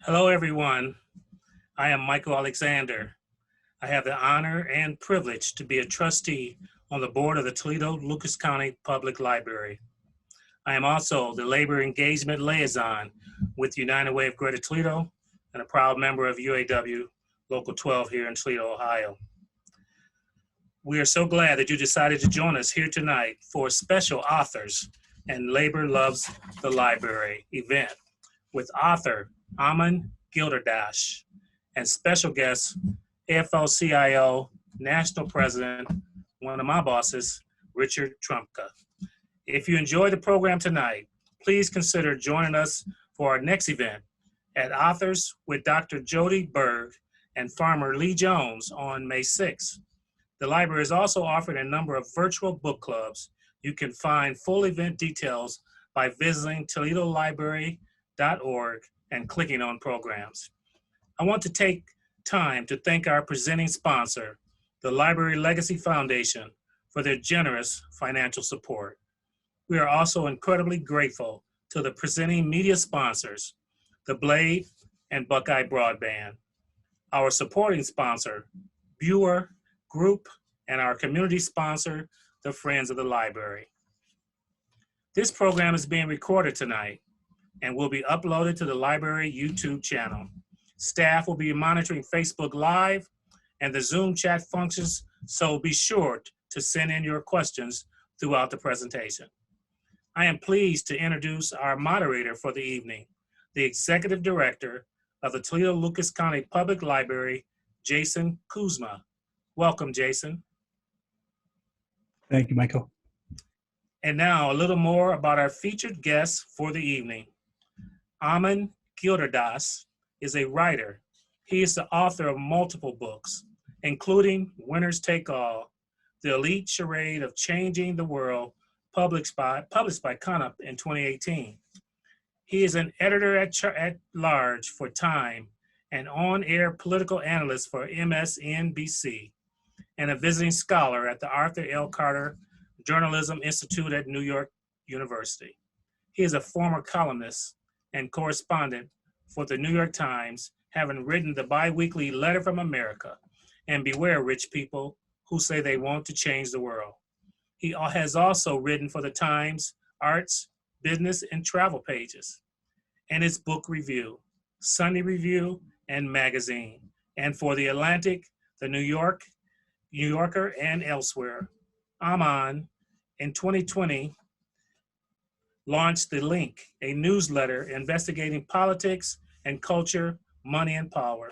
Hello, everyone. I am Michael Alexander. I have the honor and privilege to be a trustee on the board of the Toledo Lucas County Public Library. I am also the labor engagement liaison with United Way of Greater Toledo and a proud member of UAW Local 12 here in Toledo, Ohio. We are so glad that you decided to join us here tonight for a special Authors and Labor Loves the Library event with author Anand Giridharadas and special guest AFL CIO, National President, one of my bosses, Richard Trumka. If you enjoyed the program tonight, please consider joining us for our next event at Authors with Dr. Jody Berg and Farmer Lee Jones on May 6th. The library is also offering a number of virtual book clubs. You can find full event details by visiting toledolibrary.org and clicking on programs. I want to take time to thank our presenting sponsor, the Library Legacy Foundation, for their generous financial support. We are also incredibly grateful to the presenting media sponsors, the Blade and Buckeye Broadband, our supporting sponsor, Buer Group, and our community sponsor, the Friends of the Library. This program is being recorded tonight and will be uploaded to the library YouTube channel. Staff will be monitoring Facebook Live and the Zoom chat functions, so be sure to send in your questions throughout the presentation. I am pleased to introduce our moderator for the evening, the Executive Director of the Toledo Lucas County Public Library, Jason Kuzma. Welcome, Jason. Thank you, Michael. And now a little more about our featured guest for the evening. Anand Giridharadas is a writer. He is the author of multiple books, including Winners Take All, The Elite Charade of Changing the World, published by Canup in 2018. He is an editor at large for Time and on-air political analyst for MSNBC, and a visiting scholar at the Arthur L. Carter Journalism Institute at New York University. He is a former columnist and correspondent for the New York Times, having written the bi-weekly Letter from America and Beware Rich People Who Say They Want to Change the World. He has also written for the Times, Arts, Business, and Travel pages, and its book review, Sunday Review, and Magazine, and for The Atlantic, The New Yorker, and elsewhere. Anand, in 2020, launched The Link, a newsletter investigating politics and culture, money, and power.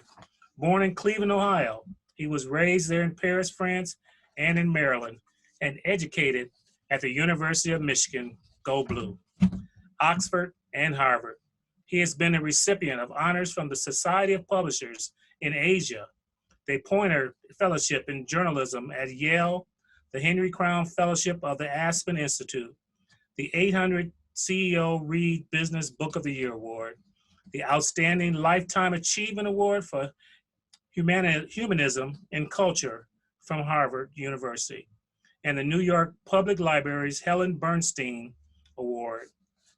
Born in Cleveland, Ohio, he was raised there in Paris, France, and in Maryland, and educated at the University of Michigan, Go Blue, Oxford, and Harvard. He has been a recipient of honors from the Society of Publishers in Asia, the Poynter Fellowship in Journalism at Yale, the Henry Crown Fellowship of the Aspen Institute, the 800 CEO Read Business Book of the Year Award, the Outstanding Lifetime Achievement Award for Humanism and Culture from Harvard University, and the New York Public Library's Helen Bernstein Award.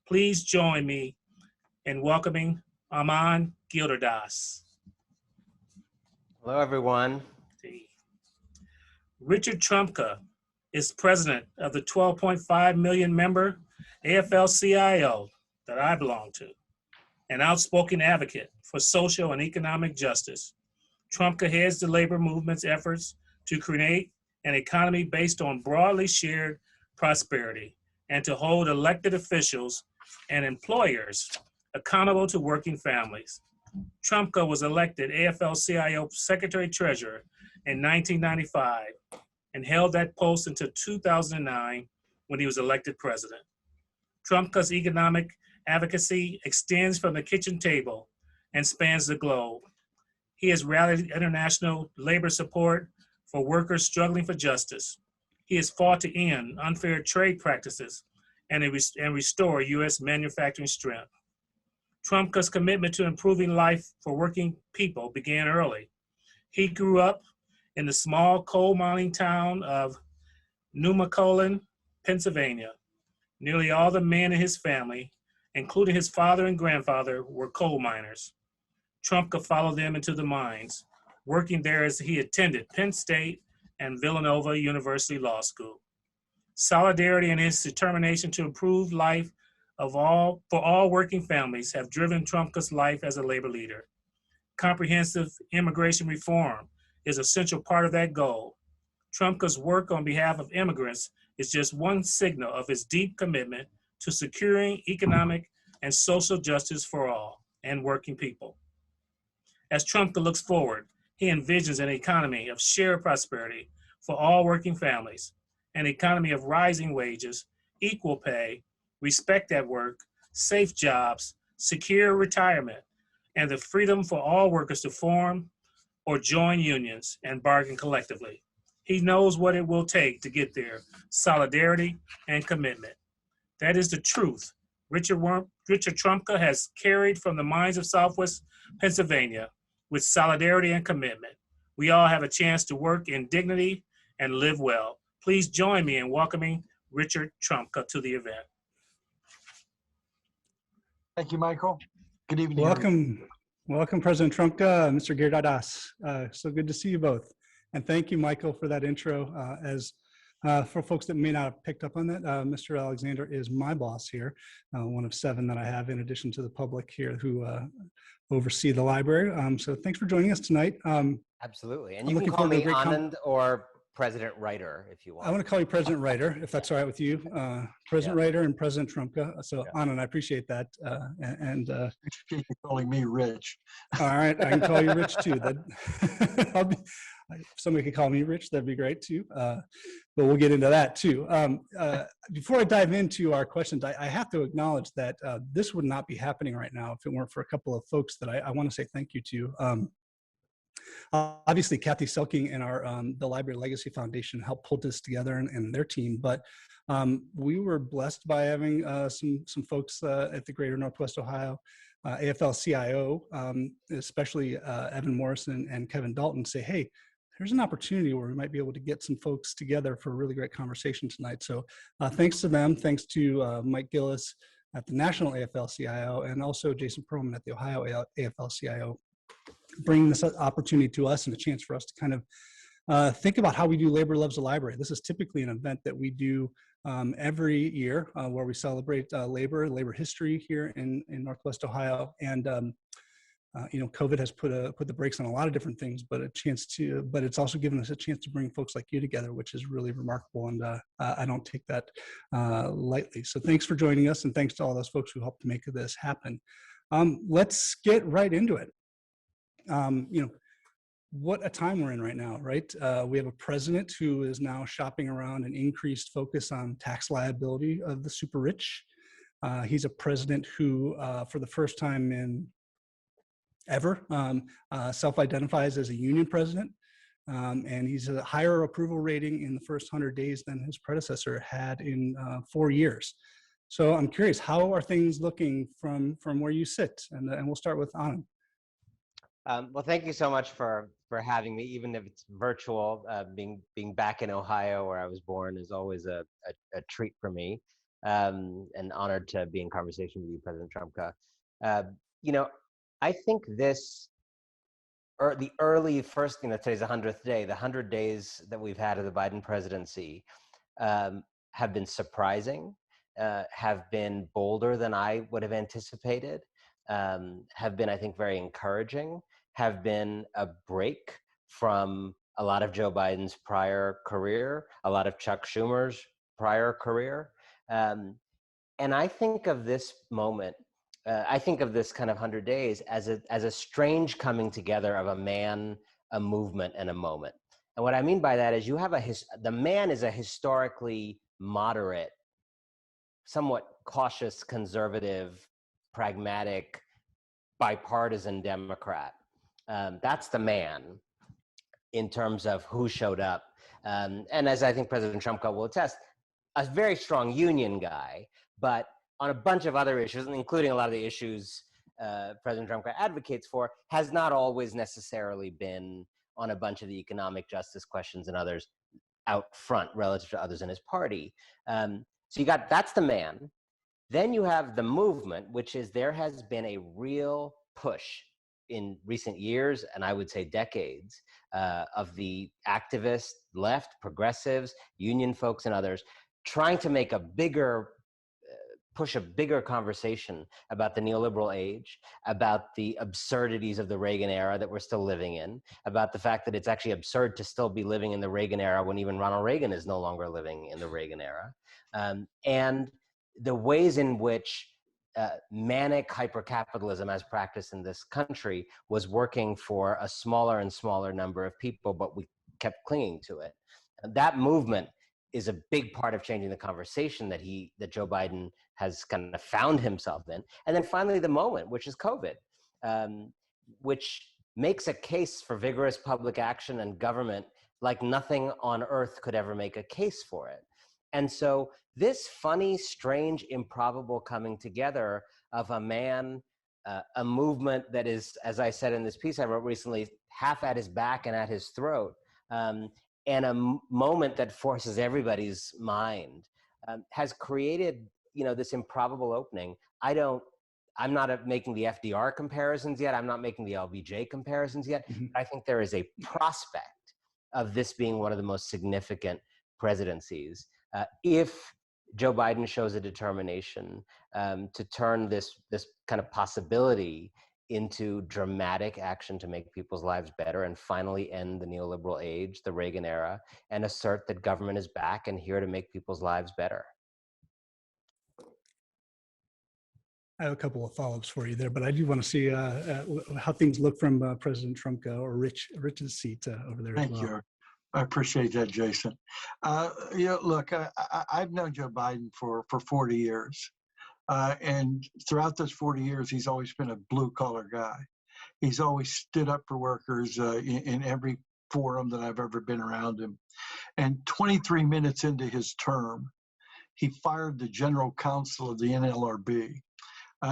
Please join me in welcoming Anand Giridharadas. Hello, everyone. Richard Trumka is president of the 12.5 million member AFL-CIO that I belong to, an outspoken advocate for social and economic justice. Trumka heads the labor movement's efforts to create an economy based on broadly shared prosperity and to hold elected officials and employers accountable to working families. Trumka was elected AFL-CIO Secretary-Treasurer in 1995 and held that post until 2009 when he was elected president. Trumka's economic advocacy extends from the kitchen table and spans the globe. He has rallied international labor support for workers struggling for justice. He has fought to end unfair trade practices and restore U.S. manufacturing strength. Trumka's commitment to improving life for working people began early. He grew up in the small coal mining town of Nemacolin, Pennsylvania. Nearly all the men in his family, including his father and grandfather, were coal miners. Trumka followed them into the mines, working there as he attended Penn State and Villanova University Law School. Solidarity and his determination to improve life for all working families have driven Trumka's life as a labor leader. Comprehensive immigration reform is a central part of that goal. Trumka's work on behalf of immigrants is just one signal of his deep commitment to securing economic and social justice for all and working people. As Trumka looks forward, he envisions an economy of shared prosperity for all working families, an economy of rising wages, equal pay, respect at work, safe jobs, secure retirement, and the freedom for all workers to form or join unions and bargain collectively. He knows what it will take to get there: solidarity and commitment. That is the truth Richard Trumka has carried from the mines of Southwest Pennsylvania with solidarity and commitment. We all have a chance to work in dignity and live well. Please join me in welcoming Richard Trumka to the event. Thank you, Michael. Good evening. everyone. Welcome, President Trumka, Mr. Giridharadas. So good to see you both. And thank you, Michael, for that intro. For folks that may not have picked up on that, Mr. Alexander is my boss here, one of 7 that I have in addition to the public here who oversee the library. So thanks for joining us tonight. Absolutely. And you can call me Anand or President Writer if you want. I want to call you President Writer, if that's all right with you. President Writer and President Trumka. So Anand, I appreciate that. Appreciate you calling me Rich. All right, I can call you Rich too. If somebody could call me Rich, that'd be great too. But we'll get into that too. Before I dive into our questions, I have to acknowledge that this would not be happening right now if it weren't for a couple of folks that I want to say thank you to. Obviously, Kathy Selking and our the Library Legacy Foundation helped pull this together and their team, but we were blessed by having some folks at the Greater Northwest Ohio AFL CIO, especially Evan Morrison and Kevin Dalton, say, hey, there's an opportunity where we might be able to get some folks together for a really great conversation tonight. So thanks to them, thanks to Mike Gillis at the National AFL-CIO and also Jason Perlman at the Ohio AFL-CIO, bringing this opportunity to us and a chance for us to kind of think about how we do Labor Loves the Library. This is typically an event that we do every year where we celebrate labor history here in Northwest Ohio. And COVID has put the brakes on a lot of different things, but it's also given us a chance to bring folks like you together, which is really remarkable. And I don't take that lightly. So thanks for joining us, and thanks to all those folks who helped to make this happen. Let's get right into it. What a time we're in right now, right? We have a president who is now shopping around an increased focus on tax liability of the super rich. He's a president who, for the first time in ever, self-identifies as a union president. And he's a higher approval rating in the first 100 days than his predecessor had in 4 years. So I'm curious, how are things looking from where you sit? And we'll start with Anand. Well, thank you so much for having me, even if it's virtual. Being back in Ohio, where I was born, is always a treat for me, and honored to be in conversation with you, President Trumka. I think the early first, today's the 100th day. The 100 days that we've had of the Biden presidency have been surprising, have been bolder than I would have anticipated, have been, I think, very encouraging, have been a break from a lot of Joe Biden's prior career, a lot of Chuck Schumer's prior career. And I think of this moment, I think of this kind of 100 days as a strange coming together of a man, a movement, and a moment. And what I mean by that is you have the man is a historically moderate, somewhat cautious, conservative, pragmatic, bipartisan Democrat. That's the man in terms of who showed up. And as I think President Trumka will attest, a very strong union guy, but on a bunch of other issues, including a lot of the issues President Trumka advocates for, has not always necessarily been on a bunch of the economic justice questions and others out front relative to others in his party. So that's the man. Then you have the movement, which is there has been a real push in recent years, and I would say decades, of the activist left, progressives, union folks, and others trying to make a bigger push a bigger conversation about the neoliberal age, about the absurdities of the Reagan era that we're still living in, about the fact that it's actually absurd to still be living in the Reagan era when even Ronald Reagan is no longer living in the Reagan era, and the ways in which manic hypercapitalism as practiced in this country was working for a smaller and smaller number of people, but we kept clinging to it. And that movement is a big part of changing the conversation that Joe Biden has kind of found himself in. And then finally the moment, which is COVID, which makes a case for vigorous public action and government like nothing on earth could ever make a case for it. And so this funny, strange, improbable coming together of a man, a movement that is, as I said in this piece I wrote recently, half at his back and at his throat, and a moment that forces everybody's mind, has created, this improbable opening. I'm not making the FDR comparisons yet. I'm not making the LBJ comparisons yet. Mhm. But I think there is a prospect of this being one of the most significant presidencies if Joe Biden shows a determination to turn this kind of possibility into dramatic action to make people's lives better and finally end the neoliberal age, the Reagan era, and assert that government is back and here to make people's lives better. I have a couple of follow-ups for you there, but I do want to see how things look from President Trumka or Rich's seat over there as well. Thank you. I appreciate that, Jason. Look, I've known Joe Biden for 40 years. And throughout those 40 years, he's always been a blue-collar guy. He's always stood up for workers in every forum that I've ever been around him. And 23 minutes into his term, he fired the general counsel of the NLRB.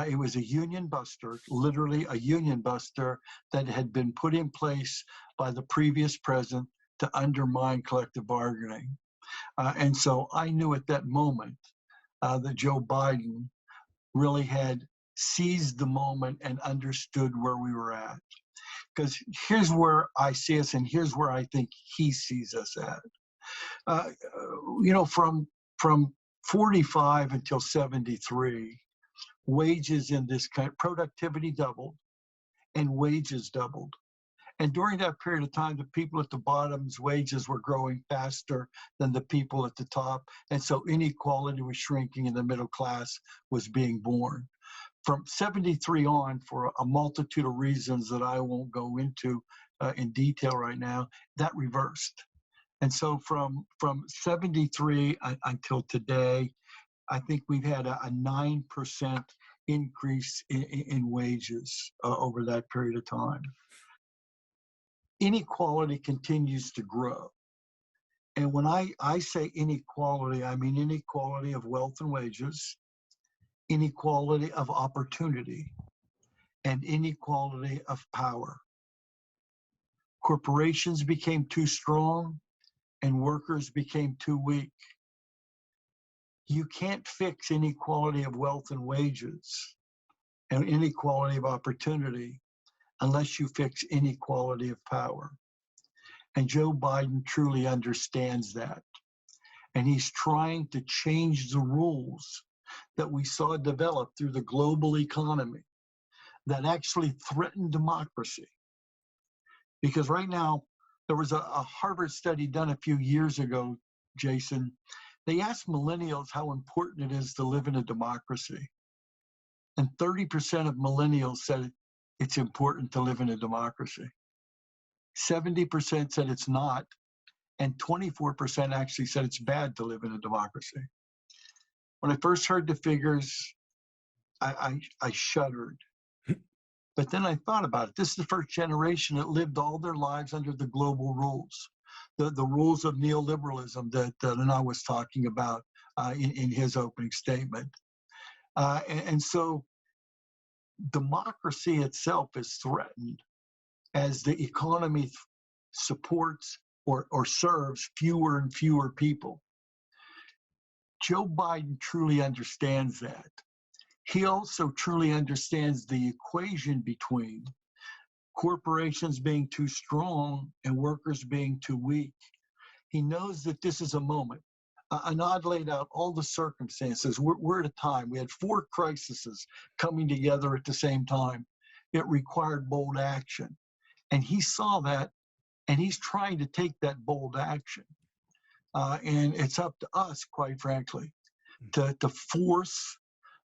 It was a union buster, literally a union buster that had been put in place by the previous president to undermine collective bargaining. And so I knew at that moment that Joe Biden really had seized the moment and understood where we were at. Because here's where I see us and here's where I think he sees us at. From 45 until 73, wages in this country, productivity doubled and wages doubled. And during that period of time, the people at the bottom's wages were growing faster than the people at the top. And so inequality was shrinking and the middle class was being born. From 73 on, for a multitude of reasons that I won't go into in detail right now, that reversed. And so from 73 until today, I think we've had a 9% increase in wages over that period of time. Inequality continues to grow. And when I say inequality, I mean inequality of wealth and wages, inequality of opportunity, and inequality of power. Corporations became too strong and workers became too weak. You can't fix inequality of wealth and wages and inequality of opportunity unless you fix inequality of power. And Joe Biden truly understands that. And he's trying to change the rules that we saw develop through the global economy that actually threaten democracy. Because right now, there was a Harvard study done a few years ago, Jason. They asked millennials how important it is to live in a democracy. And 30% of millennials said it's important to live in a democracy. 70% said it's not, and 24% actually said it's bad to live in a democracy. When I first heard the figures, I shuddered. But then I thought about it. This is the first generation that lived all their lives under the global rules, the rules of neoliberalism that Anand was talking about in his opening statement. And so democracy itself is threatened as the economy supports or serves fewer and fewer people. Joe Biden truly understands that. He also truly understands the equation between corporations being too strong and workers being too weak. He knows that this is a moment. Anand laid out all the circumstances. We're at a time. We had 4 crises coming together at the same time. It required bold action. And he saw that, and he's trying to take that bold action. And it's up to us, quite frankly, to force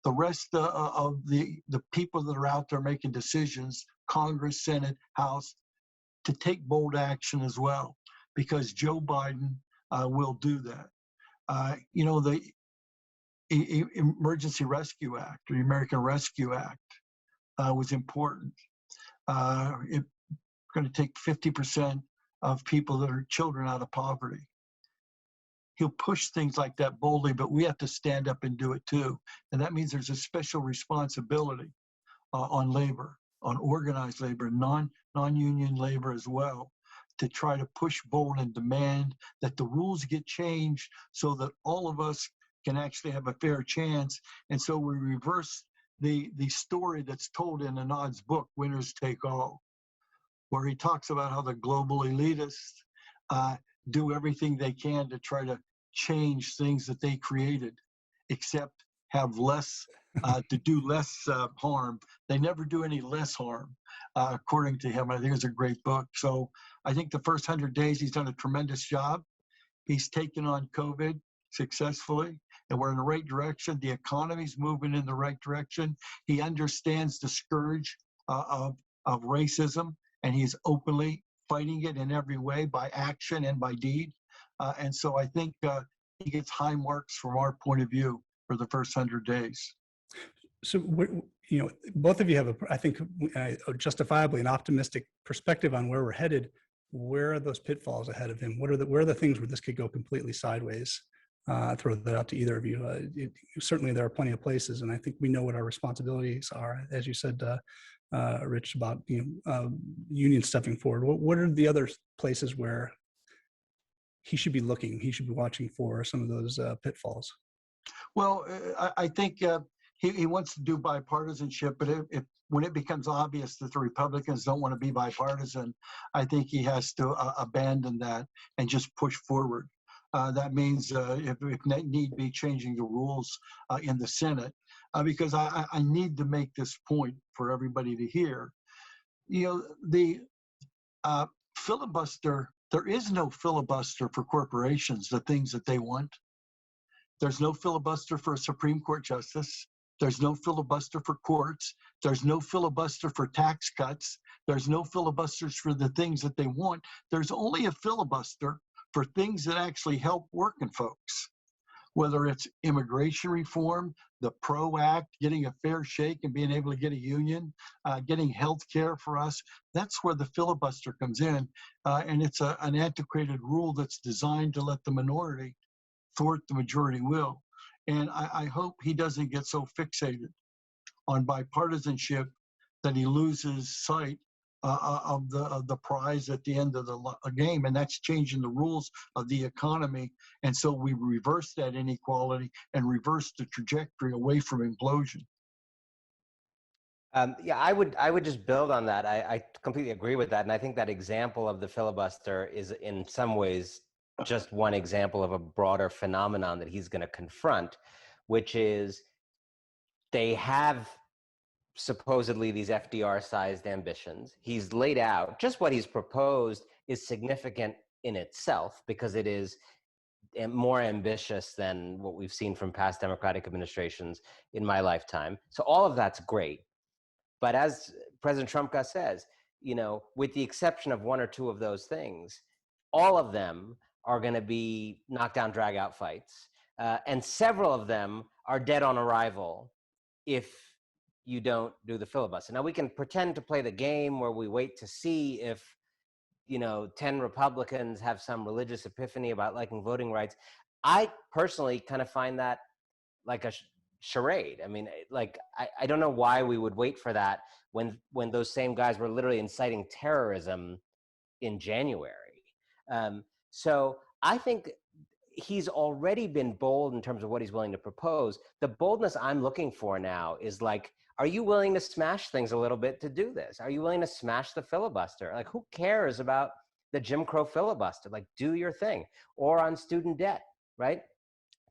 the rest of the people that are out there making decisions, Congress, Senate, House, to take bold action as well, because Joe Biden will do that. The Emergency Rescue Act, or the American Rescue Act, was important. It's going to take 50% of people that are children out of poverty. He'll push things like that boldly, but we have to stand up and do it too. And that means there's a special responsibility on labor, on organized labor, non-union labor as well, to try to push bold and demand that the rules get changed so that all of us can actually have a fair chance. And so we reverse the story that's told in Anand's book, Winners Take All, where he talks about how the global elitists do everything they can to try to change things that they created, except have less, to do less harm. They never do any less harm, according to him. I think it's a great book. So I think the first 100 days, he's done a tremendous job. He's taken on COVID successfully, and we're in the right direction. The economy's moving in the right direction. He understands the scourge of racism, and he's openly fighting it in every way, by action and by deed. And so I think he gets high marks from our point of view for the first 100 days. So, both of you have, I think, justifiably an optimistic perspective on where we're headed. Where are those pitfalls ahead of him? Where are the things where this could go completely sideways? Throw that out to either of you. Certainly, there are plenty of places, and I think we know what our responsibilities are. As you said, Rich, about union stepping forward. What are the other places where he should be looking? He should be watching for some of those pitfalls. Well, I think he wants to do bipartisanship, but when it becomes obvious that the Republicans don't want to be bipartisan, I think he has to abandon that and just push forward. That means if need be, changing the rules in the Senate, because I need to make this point for everybody to hear. The filibuster, there is no filibuster for corporations, the things that they want. There's no filibuster for a Supreme Court justice. There's no filibuster for courts. There's no filibuster for tax cuts. There's no filibusters for the things that they want. There's only a filibuster for things that actually help working folks, whether it's immigration reform, the PRO Act, getting a fair shake and being able to get a union, getting health care for us. That's where the filibuster comes in. And it's an antiquated rule that's designed to let the minority thwart the majority will. And I hope he doesn't get so fixated on bipartisanship that he loses sight of the prize at the end of the game, and that's changing the rules of the economy. And so we reverse that inequality and reverse the trajectory away from implosion. Yeah, I would just build on that. I completely agree with that, and I think that example of the filibuster is in some ways just one example of a broader phenomenon that he's going to confront, which is they have supposedly these FDR-sized ambitions. He's laid out, just what he's proposed is significant in itself because it is more ambitious than what we've seen from past Democratic administrations in my lifetime. So all of that's great. But as President Trumka says, with the exception of one or two of those things, all of them are going to be knockdown, drag-out fights. And several of them are dead on arrival if you don't do the filibuster. Now, we can pretend to play the game where we wait to see if 10 Republicans have some religious epiphany about liking voting rights. I personally kind of find that like a charade. I mean, I don't know why we would wait for that when those same guys were literally inciting terrorism in January. So I think he's already been bold in terms of what he's willing to propose. The boldness I'm looking for now is are you willing to smash things a little bit to do this? Are you willing to smash the filibuster? Like, who cares about the Jim Crow filibuster? Like, do your thing. Or on student debt, right?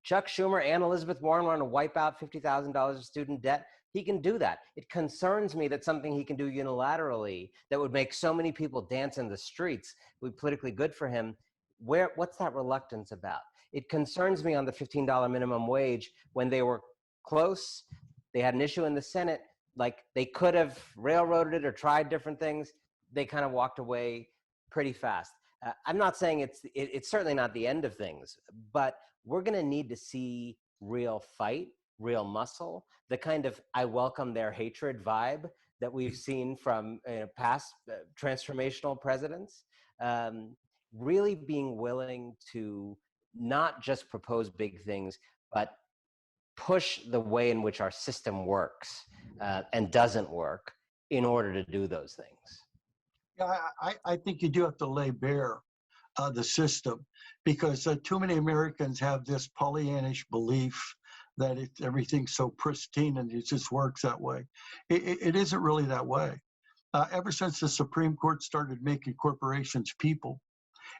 Chuck Schumer and Elizabeth Warren want to wipe out $50,000 of student debt. He can do that. It concerns me that something he can do unilaterally that would make so many people dance in the streets would be politically good for him. What's that reluctance about? It concerns me on the $15 minimum wage when they were close. They had an issue in the Senate. Like, they could have railroaded it or tried different things. They kind of walked away pretty fast. I'm not saying it's certainly not the end of things, but we're going to need to see real fight, real muscle, the kind of I welcome their hatred vibe that we've seen from past transformational presidents. Really being willing to not just propose big things, but push the way in which our system works and doesn't work in order to do those things. Yeah, I think you do have to lay bare the system, because too many Americans have this Pollyannish belief that everything's so pristine and it just works that way. It isn't really that way. Ever since the Supreme Court started making corporations people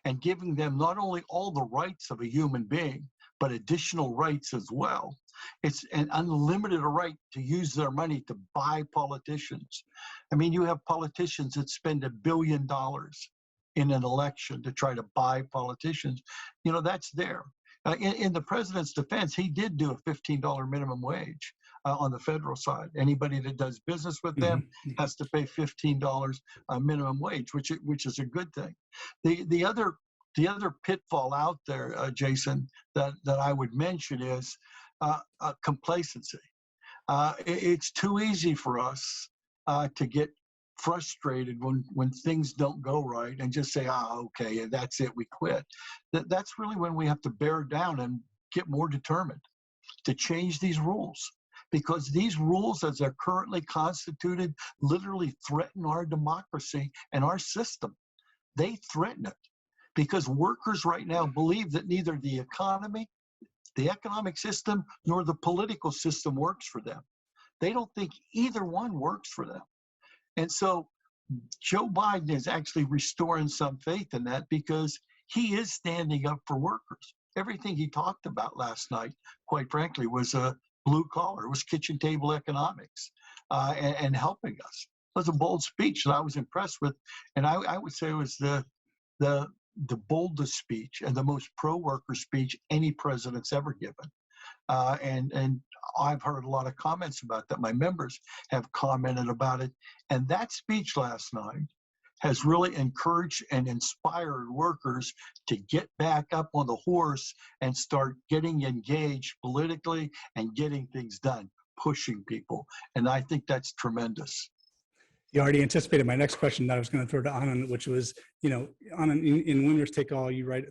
and giving them not only all the rights of a human being, but additional rights as well. It's an unlimited right to use their money to buy politicians. I mean, you have politicians that spend $1 billion in an election to try to buy politicians. You know, that's there. In the president's defense, he did do a $15 minimum wage on the federal side. Anybody that does business with them has to pay $15 minimum wage, which is a good thing. The other pitfall out there, Jason, that I would mention is complacency. It's too easy for us to get frustrated when things don't go right and just say, okay, that's it, we quit. That's really when we have to bear down and get more determined to change these rules, because these rules as they're currently constituted literally threaten our democracy and our system. They threaten it because workers right now believe that neither the economy, the economic system, nor the political system works for them. They don't think either one works for them. And so Joe Biden is actually restoring some faith in that, because he is standing up for workers. Everything he talked about last night, quite frankly, was a blue collar. It was kitchen table economics and helping us. It was a bold speech that I was impressed with. And I would say it was the boldest speech and the most pro-worker speech any president's ever given. And I've heard a lot of comments about that. My members have commented about it. And that speech last night has really encouraged and inspired workers to get back up on the horse and start getting engaged politically and getting things done, pushing people. And I think that's tremendous. You already anticipated my next question that I was going to throw to Anand, which was, Anand, in Winners Take All, you write,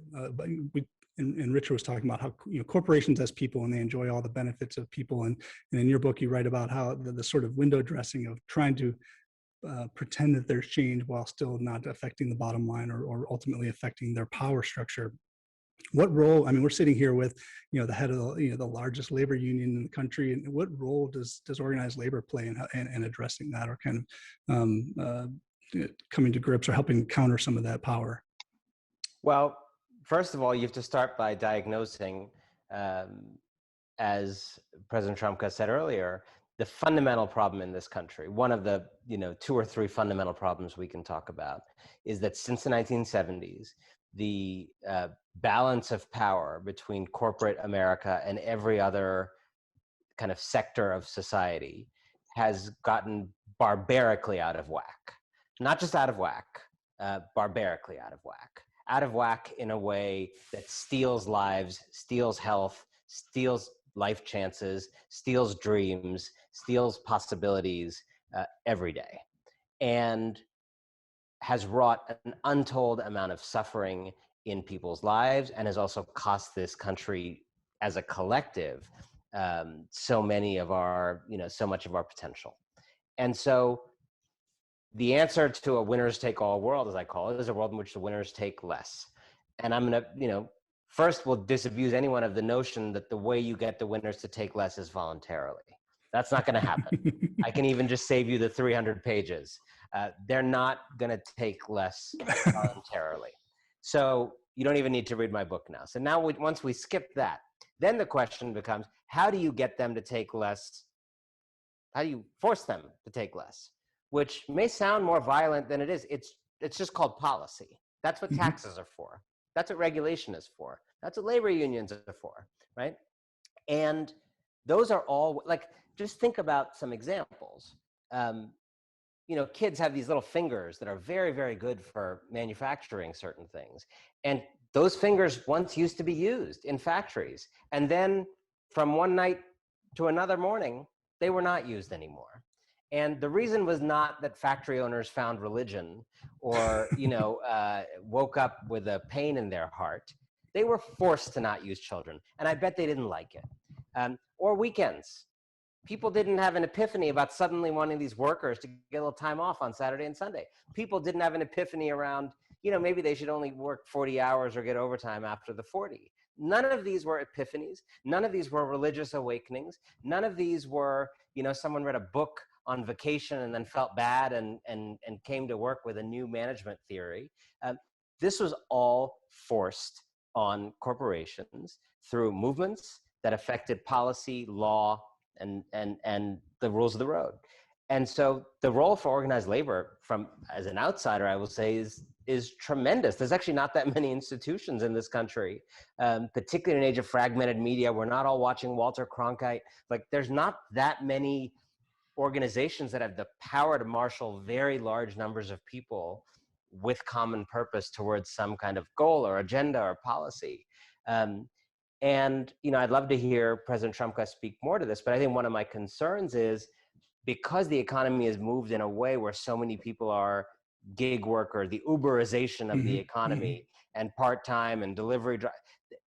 and Richard was talking about how corporations as people, and they enjoy all the benefits of people. And in your book, you write about how the sort of window dressing of trying to pretend that there's change while still not affecting the bottom line or ultimately affecting their power structure. What role, I mean, we're sitting here with, the head of the largest labor union in the country, and what role does organized labor play in addressing that, or kind of coming to grips or helping counter some of that power? Well, first of all, you have to start by diagnosing, as President Trumka said earlier, the fundamental problem in this country. One of the 2 or 3 fundamental problems we can talk about is that since the 1970s, the balance of power between corporate America and every other kind of sector of society has gotten barbarically out of whack. Not just out of whack, barbarically out of whack. Out of whack in a way that steals lives, steals health, steals life chances, steals dreams, steals possibilities every day, and has wrought an untold amount of suffering in people's lives, and has also cost this country as a collective so much of our potential. And so the answer to a winners take all world, as I call it, is a world in which the winners take less. And I'm going to, first we'll disabuse anyone of the notion that the way you get the winners to take less is voluntarily. That's not going to happen. I can even just save you the 300 pages. They're not going to take less voluntarily. So you don't even need to read my book now. So now once we skip that, then the question becomes, how do you get them to take less? How do you force them to take less? Which may sound more violent than it is. It's just called policy. That's what taxes are for. That's what regulation is for. That's what labor unions are for, right? And those are all, like, just think about some examples. You know, kids have these little fingers that are very, very good for manufacturing certain things. And those fingers once used to be used in factories. And then from one night to another morning, they were not used anymore. And the reason was not that factory owners found religion or, you know, woke up with a pain in their heart. They were forced to not use children. And I bet they didn't like it. Or weekends. People didn't have an epiphany about suddenly wanting these workers to get a little time off on Saturday and Sunday. People didn't have an epiphany around, you know, maybe they should only work 40 hours or get overtime after the 40. None of these were epiphanies. None of these were religious awakenings. None of these were, you know, someone read a book on vacation and then felt bad and came to work with a new management theory. This was all forced on corporations through movements that affected policy, law, and the rules of the road. And so the role for organized labor, from as an outsider, I will say, is tremendous. There's actually not that many institutions in this country, particularly in an age of fragmented media. We're not all watching Walter Cronkite. Like, there's not that many organizations that have the power to marshal very large numbers of people with common purpose towards some kind of goal or agenda or policy. And, you know, I'd love to hear President Trumka speak more to this, but I think one of my concerns is, because the economy has moved in a way where so many people are gig worker, the Uberization of the economy, and part-time and delivery,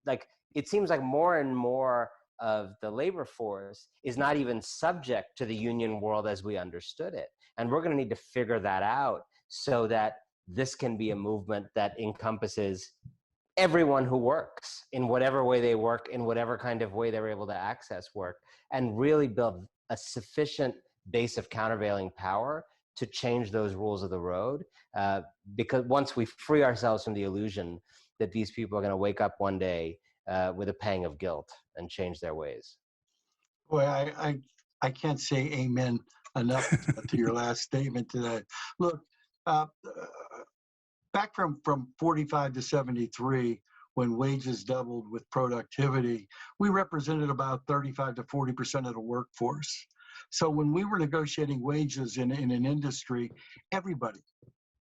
like, it seems like more and more of the labor force is not even subject to the union world as we understood it. And we're going to need to figure that out so that this can be a movement that encompasses everyone who works in whatever way they work, in whatever kind of way they're able to access work, and really build a sufficient base of countervailing power to change those rules of the road. Because once we free ourselves from the illusion that these people are going to wake up one day with a pang of guilt and change their ways. Boy, I can't say amen enough to your last statement to that. Look, back from 45 to 73, when wages doubled with productivity, we represented about 35 to 40% of the workforce. So when we were negotiating wages in an industry, everybody,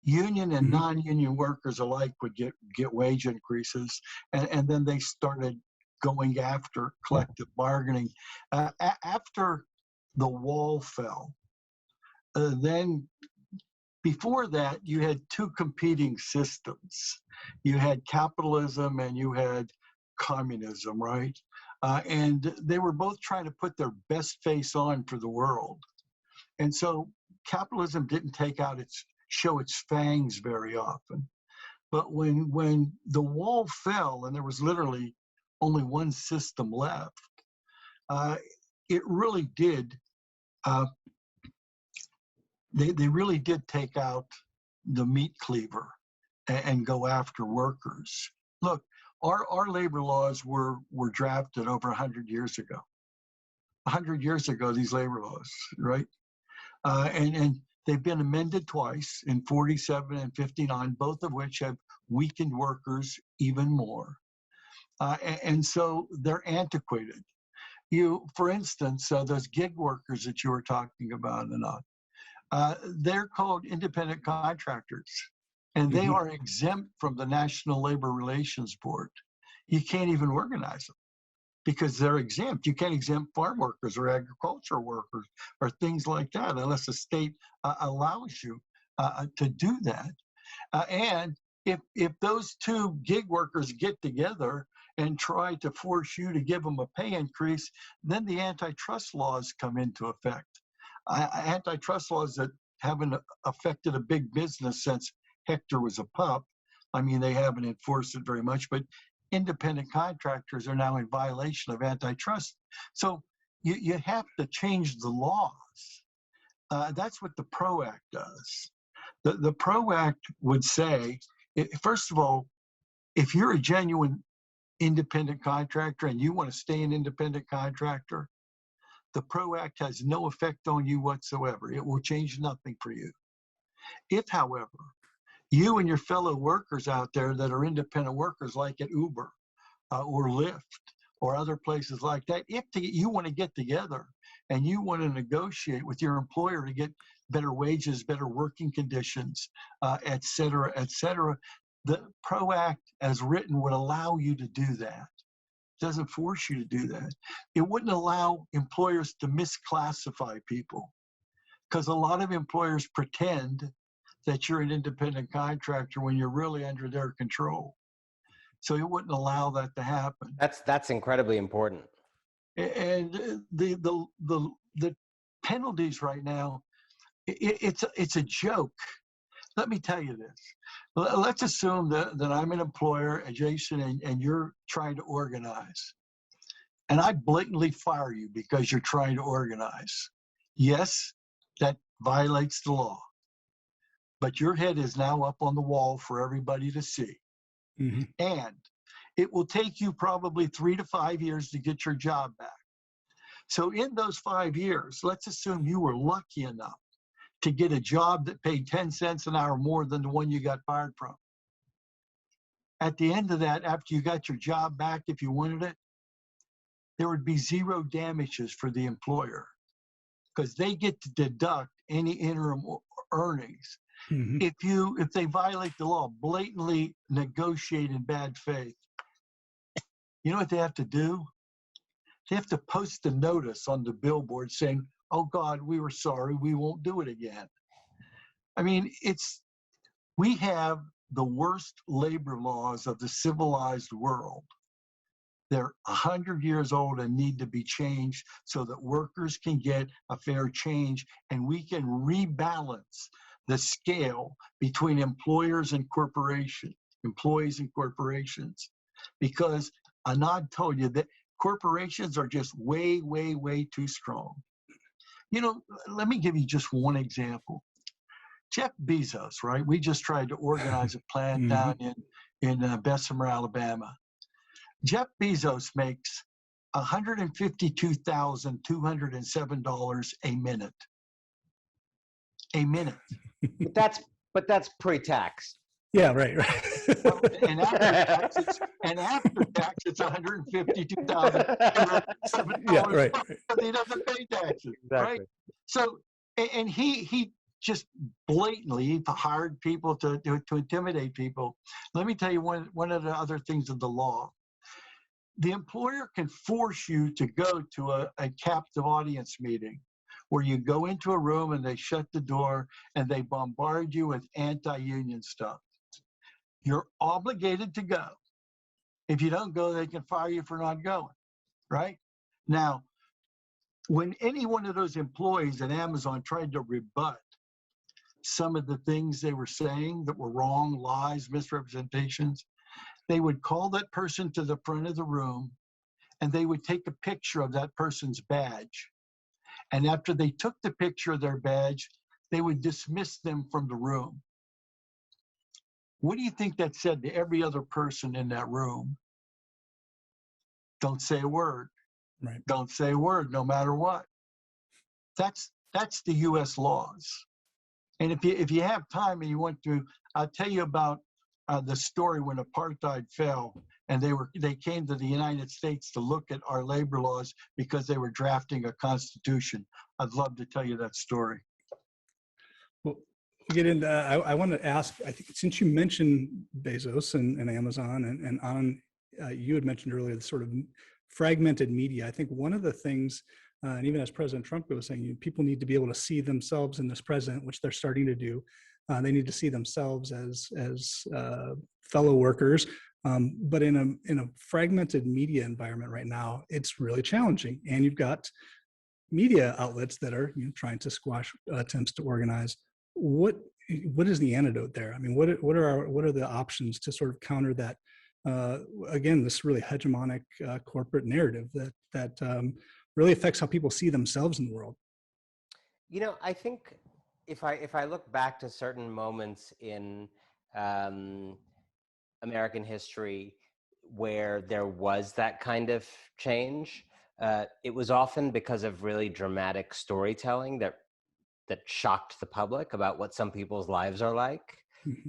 union and non-union workers alike, would get wage increases, and then they started going after collective bargaining. After the wall fell, then before that, you had two competing systems. You had capitalism and you had communism, right? And they were both trying to put their best face on for the world. And so capitalism didn't show its fangs very often. But when the wall fell and there was literally only one system left, it really did, they really did take out the meat cleaver and go after workers. Look, our labor laws were drafted over 100 years ago. 100 years ago, these labor laws, right? And they've been amended twice, in 47 and 59, both of which have weakened workers even more. And so they're antiquated. For instance, those gig workers that you were talking about, Anand, they're called independent contractors, and they are exempt from the National Labor Relations Board. You can't even organize them because they're exempt. You can't exempt farm workers or agricultural workers or things like that unless the state allows you to do that. And if those two gig workers get together and try to force you to give them a pay increase, then the antitrust laws come into effect. Antitrust laws that haven't affected a big business since Hector was a pup. I mean, they haven't enforced it very much, but independent contractors are now in violation of antitrust. So you have to change the laws. That's what the PRO Act does. The PRO Act would say, first of all, if you're a genuine independent contractor and you want to stay an independent contractor, the PRO Act has no effect on you whatsoever. It will change nothing for you. If, however, you and your fellow workers out there that are independent workers, like at Uber or Lyft or other places like that, if you want to get together and you want to negotiate with your employer to get better wages, better working conditions, et cetera, the PRO Act as written would allow you to do that. It doesn't force you to do that. It wouldn't allow employers to misclassify people, because a lot of employers pretend that you're an independent contractor when you're really under their control. So it wouldn't allow that to happen. That's incredibly important. And the penalties right now, it's a joke. Let me tell you this. Let's assume that I'm an employer, Jason, and you're trying to organize. And I blatantly fire you because you're trying to organize. Yes, that violates the law. But your head is now up on the wall for everybody to see. Mm-hmm. And it will take you probably 3 to 5 years to get your job back. So in those 5 years, let's assume you were lucky enough to get a job that paid 10 cents an hour more than the one you got fired from. At the end of that, after you got your job back, if you wanted it, there would be zero damages for the employer, because they get to deduct any interim earnings. Mm-hmm. If they violate the law, blatantly negotiate in bad faith, you know what they have to do? They have to post a notice on the billboard saying, "Oh God, we were sorry, we won't do it again." I mean, we have the worst labor laws of the civilized world. They're 100 years old and need to be changed so that workers can get a fair change, and we can rebalance the scale between employers and employees and corporations. Because Anand told you that corporations are just way, way, way too strong. You know, let me give you just one example. Jeff Bezos, right? We just tried to organize a plant down in Bessemer, Alabama. Jeff Bezos makes $152,207 a minute. A minute. But that's pre-tax. Yeah, right. Well, and after tax, it's $152,207. Yeah, right. But he doesn't pay taxes, Exactly. right? So, and he just blatantly hired people to intimidate people. Let me tell you one of the other things of the law. The employer can force you to go to a captive audience meeting, where you go into a room and they shut the door and they bombard you with anti-union stuff. You're obligated to go. If you don't go, they can fire you for not going, right? Now, when any one of those employees at Amazon tried to rebut some of the things they were saying that were wrong, lies, misrepresentations, they would call that person to the front of the room and they would take a picture of that person's badge. And after they took the picture of their badge, they would dismiss them from the room. What do you think that said to every other person in that room? Don't say a word. Right. Don't say a word, no matter what. That's the U.S. laws. And if you have time and you want to, I'll tell you about the story when apartheid fell, and they came to the United States to look at our labor laws because they were drafting a constitution. I'd love to tell you that story. Well, we'll get into. I want to ask. I think since you mentioned Bezos and Amazon and Anand, you had mentioned earlier the sort of fragmented media. I think one of the things, and even as President Trumka was saying, people need to be able to see themselves in this president, which they're starting to do. They need to see themselves as fellow workers. But in a fragmented media environment right now, it's really challenging. And you've got media outlets that are trying to squash attempts to organize. What is the antidote there? I mean, what are the options to sort of counter that? Again, this really hegemonic corporate narrative that really affects how people see themselves in the world. You know, I think if I look back to certain moments in American history where there was that kind of change, it was often because of really dramatic storytelling that shocked the public about what some people's lives are like,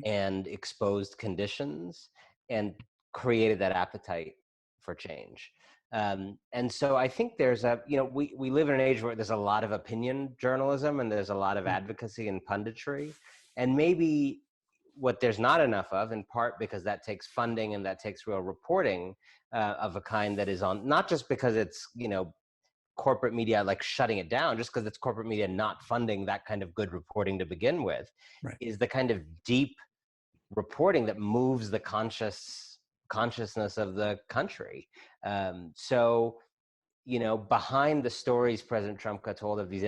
and exposed conditions and created that appetite for change. And so I think there's we live in an age where there's a lot of opinion journalism and there's a lot of advocacy and punditry. And maybe what there's not enough of, in part because that takes funding and that takes real reporting of a kind that is on, not just because it's, corporate media like shutting it down, just because it's corporate media not funding that kind of good reporting to begin with, Right. is the kind of deep reporting that moves the consciousness of the country. So, behind the stories President Trumka told of these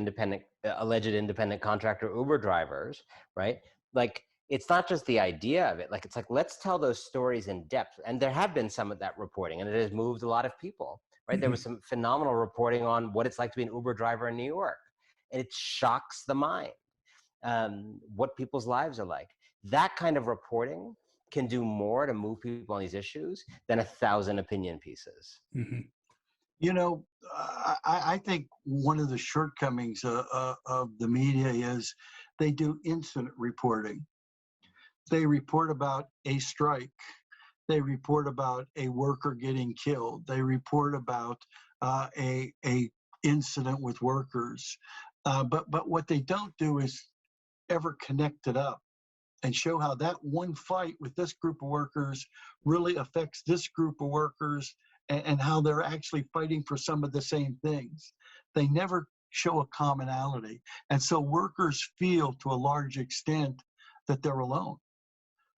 alleged independent contractor Uber drivers, right? Like, it's not just the idea of it. Like, it's like, let's tell those stories in depth. And there have been some of that reporting, and it has moved a lot of people, right? There was some phenomenal reporting on what it's like to be an Uber driver in New York. And it shocks the mind, what people's lives are like. That kind of reporting can do more to move people on these issues than 1,000 opinion pieces. I think one of the shortcomings of the media is they do incident reporting. They report about a strike. They report about a worker getting killed. They report about a incident with workers. But what they don't do is ever connect it up and show how that one fight with this group of workers really affects this group of workers, and how they're actually fighting for some of the same things. They never show a commonality. And so workers feel to a large extent that they're alone.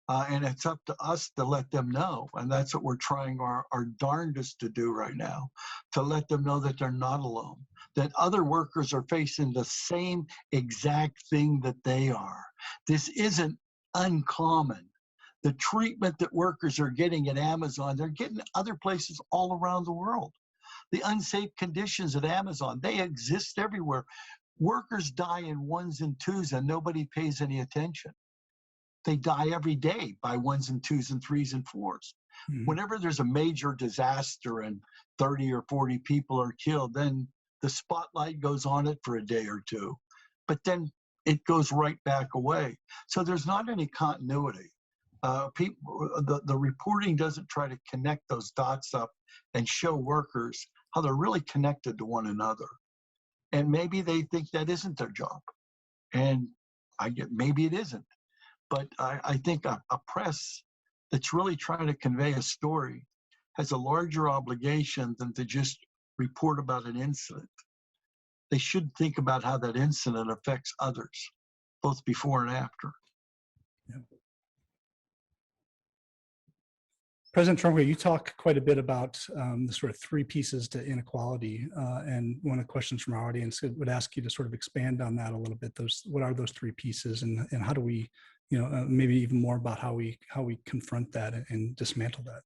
And it's up to us to let them know. And that's what we're trying our darndest to do right now, to let them know that they're not alone, that other workers are facing the same exact thing that they are. This isn't uncommon. The treatment that workers are getting at Amazon, they're getting other places all around the world. The unsafe conditions at Amazon, they exist everywhere. Workers die in ones and twos and nobody pays any attention. They die every day by ones and twos and threes and fours. Whenever there's a major disaster and 30 or 40 people are killed, then the spotlight goes on it for a day or two, but then it goes right back away. So there's not any continuity. The reporting doesn't try to connect those dots up and show workers how they're really connected to one another. And maybe they think that isn't their job. And maybe it isn't. But I think a press that's really trying to convey a story has a larger obligation than to just report about an incident. They should think about how that incident affects others, both before and after. Yeah. President Trumka, you talk quite a bit about the sort of three pieces to inequality, and one of the questions from our audience would ask you to sort of expand on that a little bit. What are those three pieces, and how do we, maybe even more about how we confront that and dismantle that?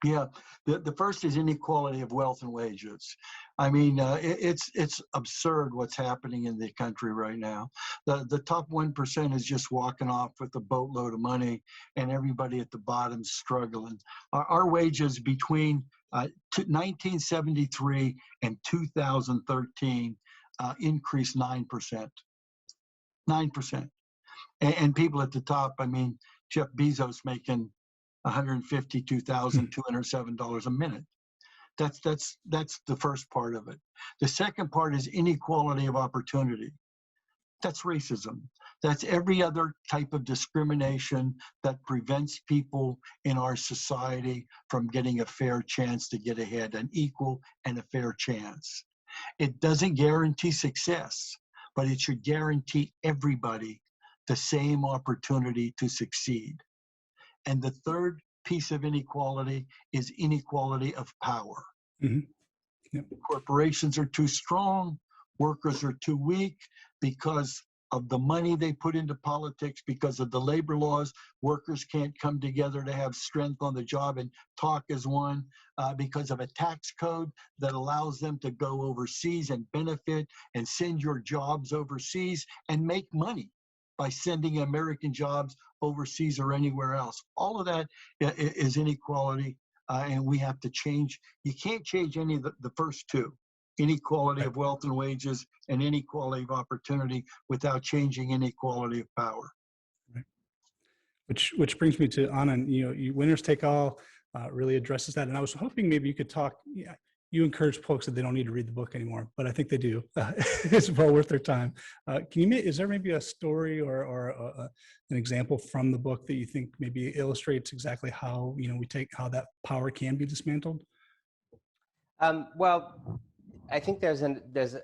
Yeah, the first is inequality of wealth and wages. I mean, it's absurd what's happening in the country right now. The top 1% is just walking off with a boatload of money, and everybody at the bottom struggling. Our wages between 1973 and 2013 increased 9%. 9%. And people at the top, I mean, Jeff Bezos making $152,207 a minute. That's the first part of it. The second part is inequality of opportunity. That's racism. That's every other type of discrimination that prevents people in our society from getting a fair chance to get ahead, an equal and a fair chance. It doesn't guarantee success, but it should guarantee everybody the same opportunity to succeed. And the third piece of inequality is inequality of power. Yep. Corporations are too strong, workers are too weak, because of the money they put into politics because of the labor laws. Workers can't come together to have strength on the job and talk as one, because of a tax code that allows them to go overseas and benefit and send your jobs overseas and make money by sending American jobs overseas or anywhere else. All of that is inequality, and we have to change. You can't change any of the first two, inequality of wealth and wages and inequality of opportunity, without changing inequality of power. Right. Which brings me to Anand. Winners Take All really addresses that, and I was hoping maybe you could talk. Yeah, you encourage folks that they don't need to read the book anymore, but I think they do. It's well worth their time. Is there maybe a story or an example from the book that you think maybe illustrates exactly how how that power can be dismantled? Well, I think there's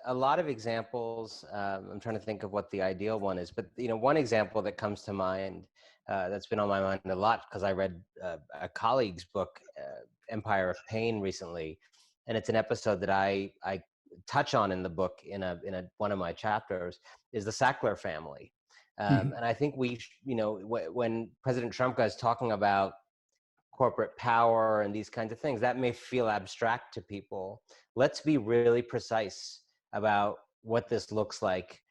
a lot of examples. I'm trying to think of what the ideal one is, but one example that comes to mind that's been on my mind a lot, because I read a colleague's book, Empire of Pain, recently, and it's an episode that I touch on in the book in one of my chapters, is the Sackler family. And I think when President Trumka is talking about corporate power and these kinds of things, that may feel abstract to people. Let's be really precise about what this looks like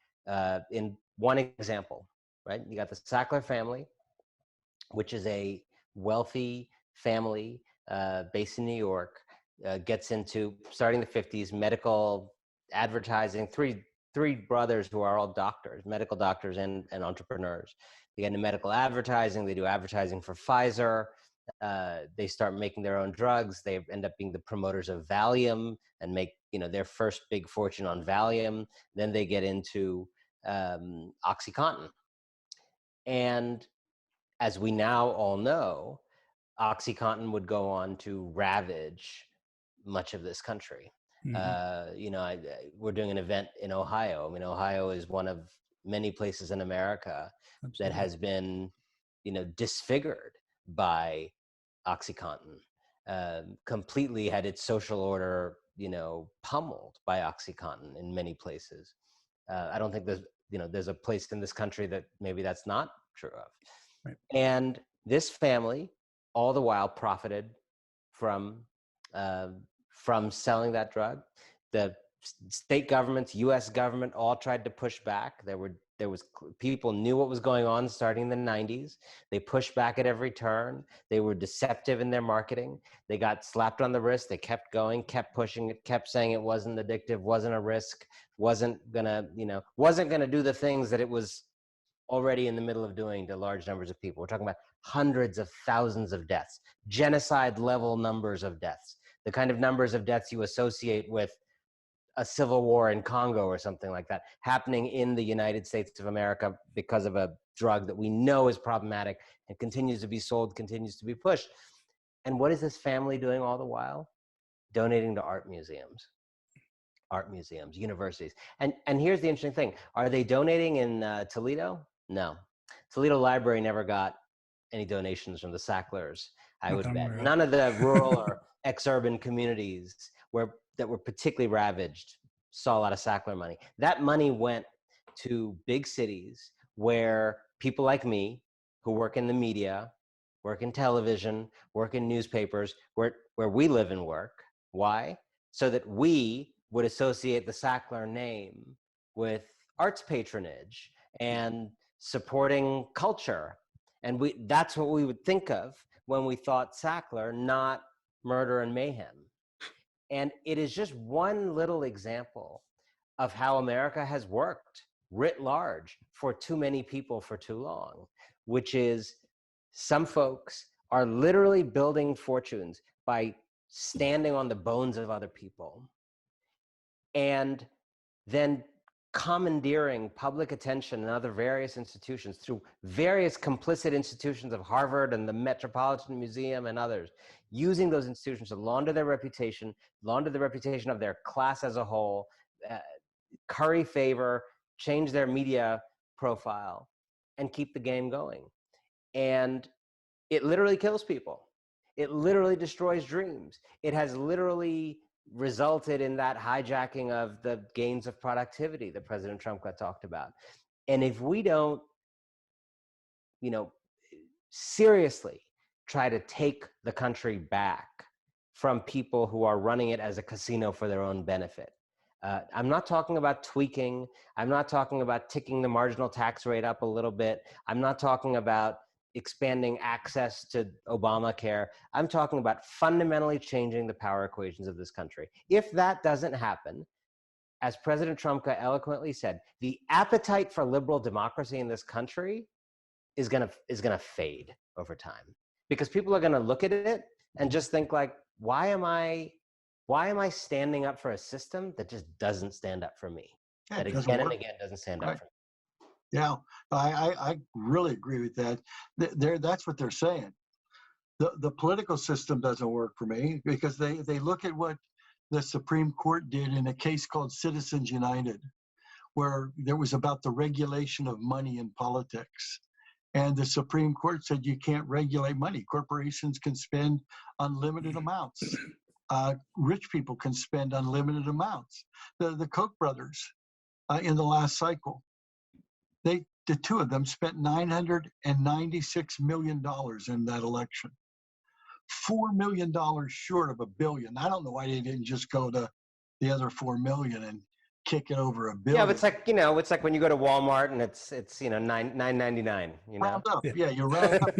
in one example, right? You got the Sackler family, which is a wealthy family based in New York, gets into, starting the 50s, medical advertising. Three brothers who are all doctors, medical doctors and entrepreneurs. They get into medical advertising. They do advertising for Pfizer. They start making their own drugs. They end up being the promoters of Valium and make their first big fortune on Valium. Then they get into OxyContin. And as we now all know, OxyContin would go on to ravage much of this country. We're doing an event in Ohio. I mean, Ohio is one of many places in America that has been, disfigured by OxyContin, completely had its social order, pummeled by OxyContin in many places. I don't think there's a place in this country that maybe that's not true of. Right. And this family, all the while, profited from selling that drug. The state governments, U.S. government, all tried to push back. People knew what was going on starting in the 90s. They pushed back at every turn. They were deceptive in their marketing. They got slapped on the wrist. They kept going, kept pushing it, kept saying it wasn't addictive, wasn't a risk, wasn't gonna do the things that it was already in the middle of doing to large numbers of people. We're talking about hundreds of thousands of deaths, genocide level numbers of deaths, the kind of numbers of deaths you associate with a civil war in Congo or something like that, happening in the United States of America because of a drug that we know is problematic and continues to be sold, continues to be pushed. And what is this family doing all the while? Donating to art museums, universities. And here's the interesting thing. Are they donating in Toledo? No. Toledo Library never got any donations from the Sacklers, I would bet. None of the rural or ex-urban communities that were particularly ravaged saw a lot of Sackler money. That money went to big cities where people like me, who work in the media, work in television, work in newspapers, where we live and work. Why? So that we would associate the Sackler name with arts patronage and supporting culture. And that's what we would think of when we thought Sackler, not murder and mayhem. And it is just one little example of how America has worked writ large for too many people for too long, which is some folks are literally building fortunes by standing on the bones of other people and then commandeering public attention and other various institutions through various complicit institutions of Harvard and the Metropolitan Museum and others, using those institutions to launder their reputation, launder the reputation of their class as a whole, curry favor, change their media profile, and keep the game going. And it literally kills people. It literally destroys dreams. It has literally resulted in that hijacking of the gains of productivity that President Trumka talked about. And if we don't, seriously try to take the country back from people who are running it as a casino for their own benefit. I'm not talking about tweaking. I'm not talking about ticking the marginal tax rate up a little bit. I'm not talking about expanding access to Obamacare. I'm talking about fundamentally changing the power equations of this country. If that doesn't happen, as President Trumka eloquently said, the appetite for liberal democracy in this country is gonna fade over time, because people are gonna look at it and just think like, why am I standing up for a system that just doesn't stand up for me? Yeah, That it doesn't again and work. again doesn't stand Right. up for me. Yeah, I really agree with that. That's what they're saying. The political system doesn't work for me, because they look at what the Supreme Court did in a case called Citizens United, where there was about the regulation of money in politics. And the Supreme Court said you can't regulate money. Corporations can spend unlimited amounts. Rich people can spend unlimited amounts. The Koch brothers in the last cycle, the two of them spent $996 million in that election. $4 million short of $1 billion. I don't know why they didn't just go to the other 4 million and kick it over $1 billion. Yeah, but it's like when you go to Walmart and it's $9.99. Round up. Yeah, you round up.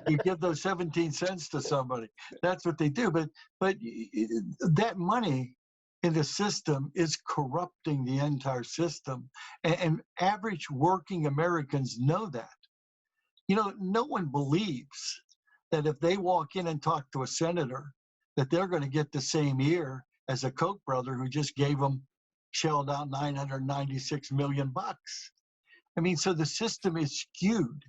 You give those 17 cents to somebody. That's what they do. But that money in the system is corrupting the entire system. And average working Americans know that. No one believes that if they walk in and talk to a senator, that they're going to get the same ear as a Koch brother who just shelled out $996 million. I mean, so the system is skewed.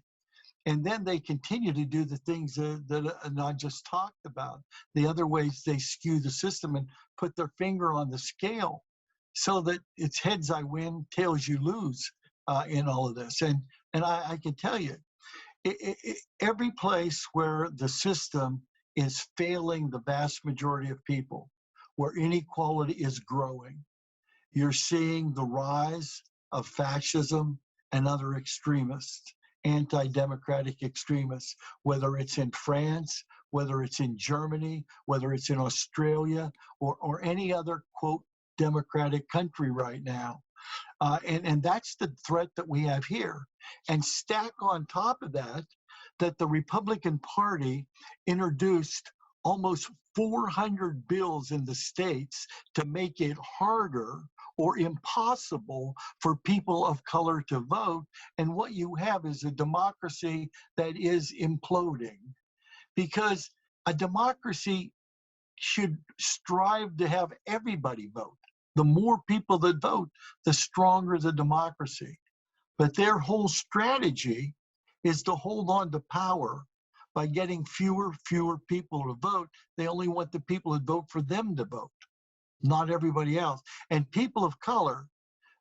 And then they continue to do the things that Anand just talked about. The other ways they skew the system and put their finger on the scale so that it's heads I win, tails you lose in all of this. And I can tell you, every place where the system is failing the vast majority of people, where inequality is growing, you're seeing the rise of fascism and other extremists, anti-democratic extremists, whether it's in France, whether it's in Germany, whether it's in Australia, or any other, quote, democratic country right now. And that's the threat that we have here. And stack on top of that the Republican Party introduced almost 400 bills in the states to make it harder or impossible for people of color to vote. And what you have is a democracy that is imploding, because a democracy should strive to have everybody vote. The more people that vote, the stronger the democracy. But their whole strategy is to hold on to power by getting fewer people to vote. They only want the people who vote for them to vote, not everybody else. And people of color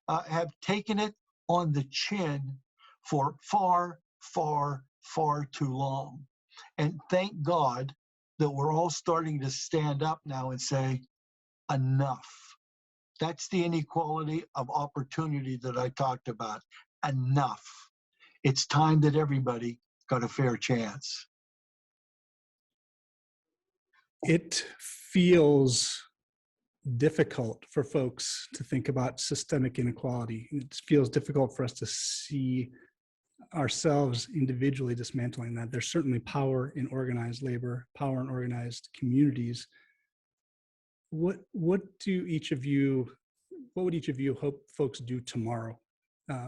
have taken it on the chin for far, far, far too long. And thank God that we're all starting to stand up now and say, enough. That's the inequality of opportunity that I talked about. Enough. It's time that everybody got a fair chance. It feels difficult for folks to think about systemic inequality. It feels difficult for us to see ourselves individually dismantling that. There's certainly power in organized labor, power in organized communities. What would each of you hope folks do tomorrow?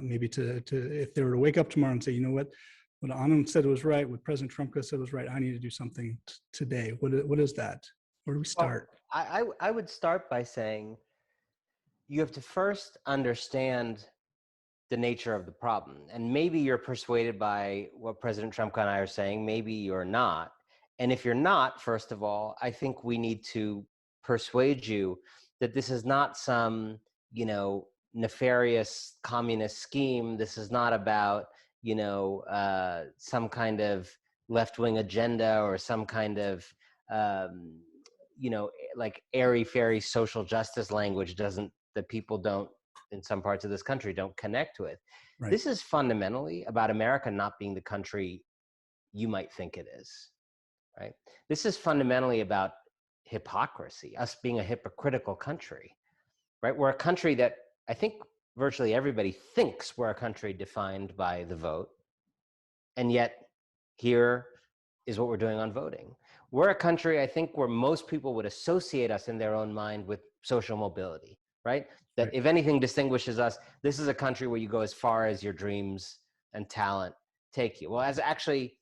Maybe to if they were to wake up tomorrow and say, you know what Anand said was right, what President Trumka said was right, I need to do something today. What is that? Where do we start? Well, I would start by saying you have to first understand the nature of the problem. And maybe you're persuaded by what President Trumka and I are saying, maybe you're not. And if you're not, first of all, I think we need to persuade you that this is not some, nefarious communist scheme. This is not about, some kind of left-wing agenda or some kind of, like airy-fairy social justice language that people don't in some parts of this country don't connect with. Right. This is fundamentally about America not being the country you might think it is, right? This is fundamentally about hypocrisy, us being a hypocritical country, right? We're a country that I think virtually everybody thinks we're a country defined by the vote. And yet here is what we're doing on voting. We're a country, I think, where most people would associate us in their own mind with social mobility, right? That if anything distinguishes us, this is a country where you go as far as your dreams and talent take you. Well, that's actually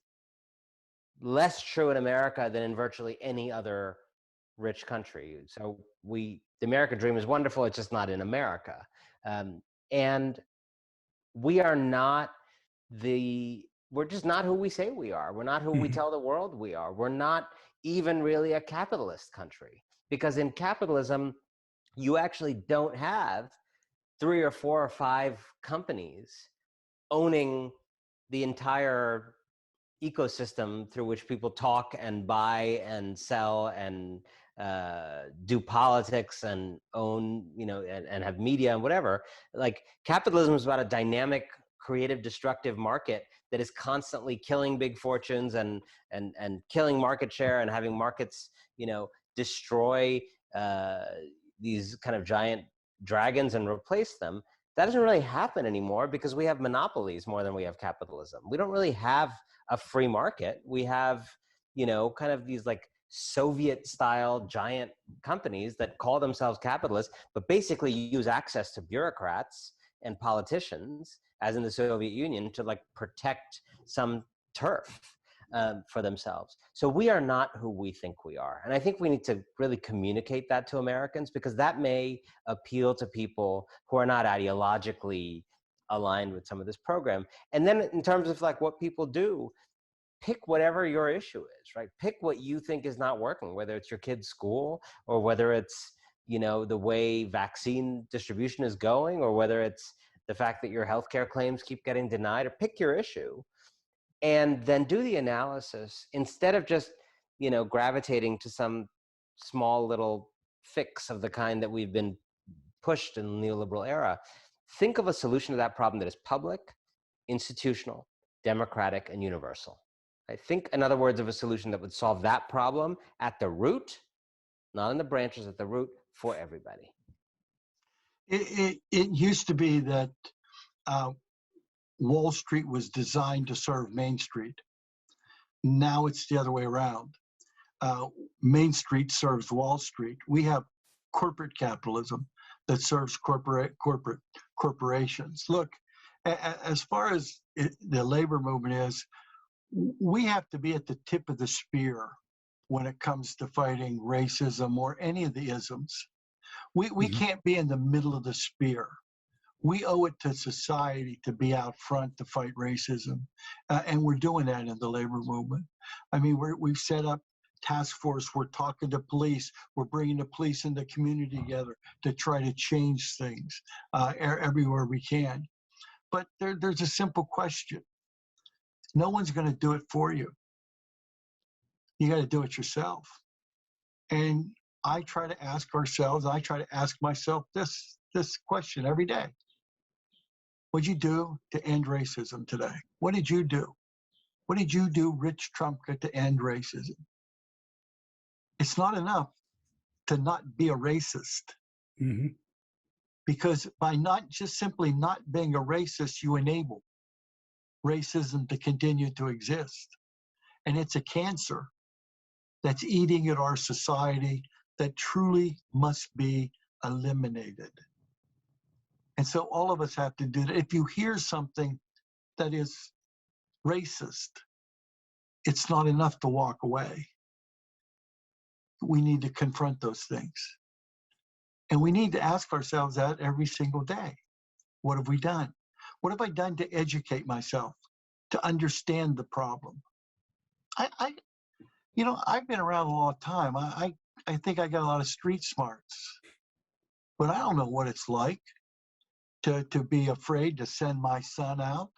less true in America than in virtually any other rich country. So the American dream is wonderful, it's just not in America. And we are not we're just not who we say we are. We're not who we tell the world we are. We're not even really a capitalist country, because in capitalism, you actually don't have 3 or 4 or 5 companies owning the entire ecosystem through which people talk and buy and sell and do politics and own, and have media and whatever. Like, capitalism is about a dynamic, creative, destructive market that is constantly killing big fortunes and killing market share and having markets, destroy these kind of giant dragons and replace them. That doesn't really happen anymore because we have monopolies more than we have capitalism. We don't really have a free market. We have, kind of these like Soviet style giant companies that call themselves capitalists, but basically use access to bureaucrats and politicians, as in the Soviet Union, to like protect some turf for themselves. So we are not who we think we are. And I think we need to really communicate that to Americans, because that may appeal to people who are not ideologically aligned with some of this program. And then in terms of like what people do, pick whatever your issue is, right? Pick what you think is not working, whether it's your kid's school or whether it's, the way vaccine distribution is going, or whether it's the fact that your healthcare claims keep getting denied, or pick your issue and then do the analysis instead of just, gravitating to some small little fix of the kind that we've been pushed in the neoliberal era. Think of a solution to that problem that is public, institutional, democratic, and universal. I think, in other words, of a solution that would solve that problem at the root, not in the branches, at the root, for everybody. It used to be that Wall Street was designed to serve Main Street. Now it's the other way around. Main Street serves Wall Street. We have corporate capitalism that serves corporations. Look, as far as the labor movement is, we have to be at the tip of the spear when it comes to fighting racism or any of the isms. We can't be in the middle of the spear. We owe it to society to be out front to fight racism. And we're doing that in the labor movement. I mean, we've set up task force. We're talking to police. We're bringing the police and the community together to try to change things everywhere we can. But there's a simple question. No one's going to do it for you. You got to do it yourself. And I try to ask myself this question every day. What'd you do to end racism today? What did you do? What did you do, Rich Trumka, to end racism? It's not enough to not be a racist. Mm-hmm. Because by simply not being a racist, you enable racism to continue to exist. And it's a cancer that's eating at our society that truly must be eliminated. And so all of us have to do that. If you hear something that is racist, it's not enough to walk away. We need to confront those things. And we need to ask ourselves that every single day. What have we done? What have I done to educate myself, to understand the problem? I've been around a long time. I think I got a lot of street smarts, but I don't know what it's like to be afraid to send my son out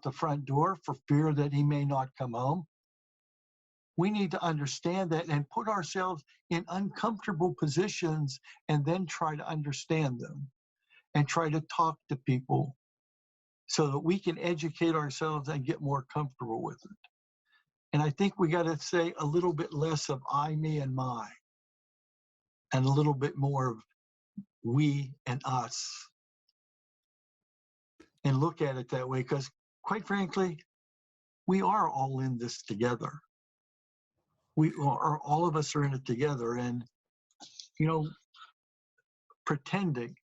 the front door for fear that he may not come home. We need to understand that and put ourselves in uncomfortable positions and then try to understand them. and try to talk to people so that we can educate ourselves and get more comfortable with it. And I think we got to say a little bit less of I, me, and my, and a little bit more of we and us. And look at it that way, because quite frankly, we are all in this together. All of us are in it together. And, you know, pretending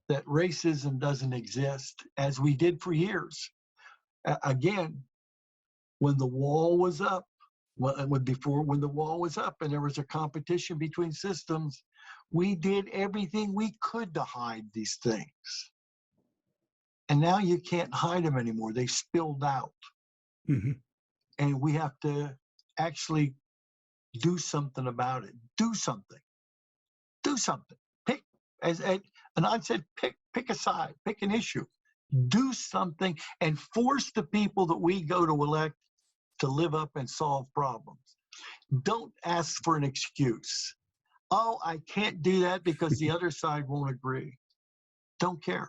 that racism doesn't exist, as we did for years. Again, when the wall was up, when the wall was up and there was a competition between systems, we did everything we could to hide these things. And now you can't hide them anymore. They spilled out. Mm-hmm. And we have to actually do something about it. Do something. Do something. Pick, as Anand said, pick a side, pick an issue. Do something and force the people that we go to elect to live up and solve problems. Don't ask for an excuse. Oh, I can't do that because the other side won't agree. Don't care.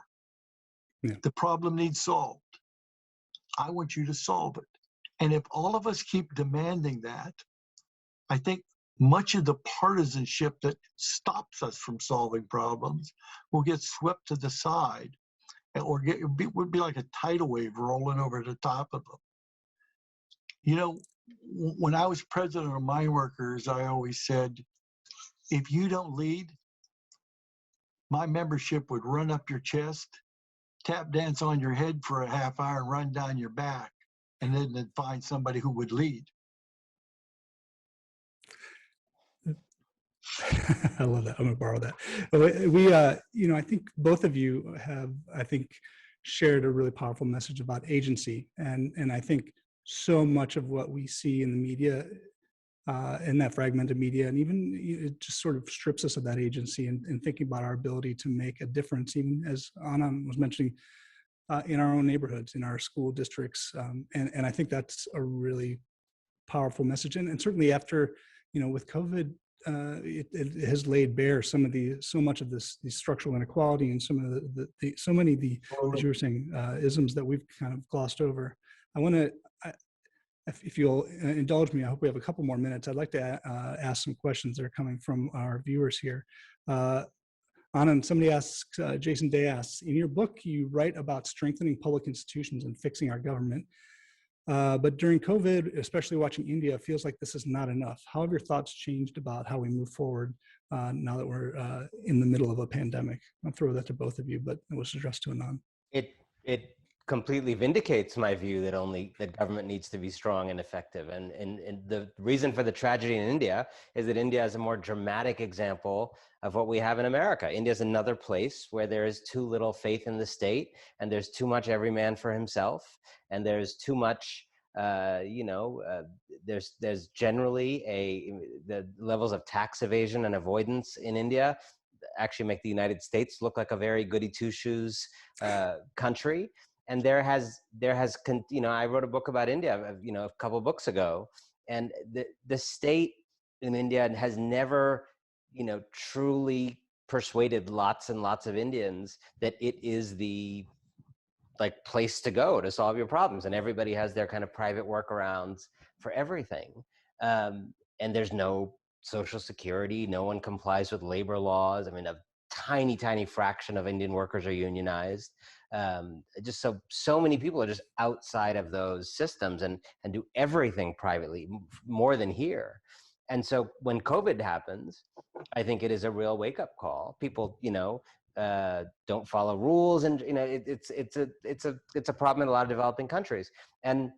Yeah. The problem needs solved. I want you to solve it. And if all of us keep demanding that, I think much of the partisanship that stops us from solving problems will get swept to the side, or would be like a tidal wave rolling over the top of them. You know, when I was president of Mine Workers, I always said, if you don't lead, my membership would run up your chest, tap dance on your head for a half hour and run down your back, and then they'd find somebody who would lead. I love that. I'm going to borrow that. We, you know, I think both of you have, I think, shared a really powerful message about agency. And I think so much of what we see in the media, in that fragmented media, and even it just sort of strips us of that agency and thinking about our ability to make a difference, even as Anand was mentioning, in our own neighborhoods, in our school districts. And I think that's a really powerful message. And certainly after, you know, with COVID, it has laid bare so much of this, the structural inequality and some of so many of the, as you were saying, isms that we've kind of glossed over. I want to, if you'll indulge me, I hope we have a couple more minutes. I'd like to ask some questions that are coming from our viewers here. Anand, somebody asks, Jason Day asks, in your book, you write about strengthening public institutions and fixing our government. But during COVID, especially watching India, it feels like this is not enough. How have your thoughts changed about how we move forward now that we're in the middle of a pandemic? I'll throw that to both of you, but it was addressed to Anand. It completely vindicates my view that government needs to be strong and effective. And the reason for the tragedy in India is that India is a more dramatic example of what we have in America. India is another place where there is too little faith in the state, and there's too much every man for himself, and there's too much, there's generally the levels of tax evasion and avoidance in India actually make the United States look like a very goody two-shoes country. And there has, I wrote a book about India, a couple of books ago, and the state in India has never, truly persuaded lots and lots of Indians that it is the place to go to solve your problems, and everybody has their kind of private workarounds for everything. And there's no social security, no one complies with labor laws. I mean, a tiny fraction of Indian workers are unionized. Just so many people are just outside of those systems and do everything privately, more than here. And so when COVID happens, I think it is a real wake-up call. People, don't follow rules, and it's a problem in a lot of developing countries. And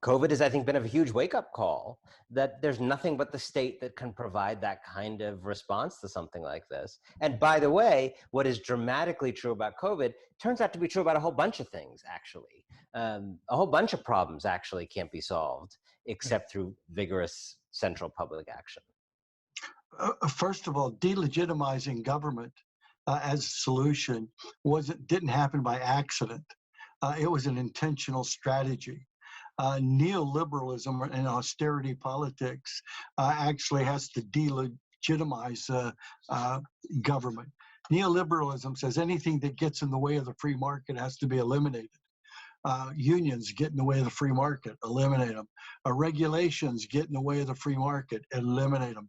COVID has, I think, been a huge wake-up call that there's nothing but the state that can provide that kind of response to something like this. And by the way, what is dramatically true about COVID turns out to be true about a whole bunch of things, actually. A whole bunch of problems actually can't be solved except through vigorous central public action. First of all, delegitimizing government as a solution didn't happen by accident. It was an intentional strategy. Neoliberalism and austerity politics actually has to delegitimize government. Neoliberalism says anything that gets in the way of the free market has to be eliminated. Unions get in the way of the free market, eliminate them. Regulations get in the way of the free market, eliminate them.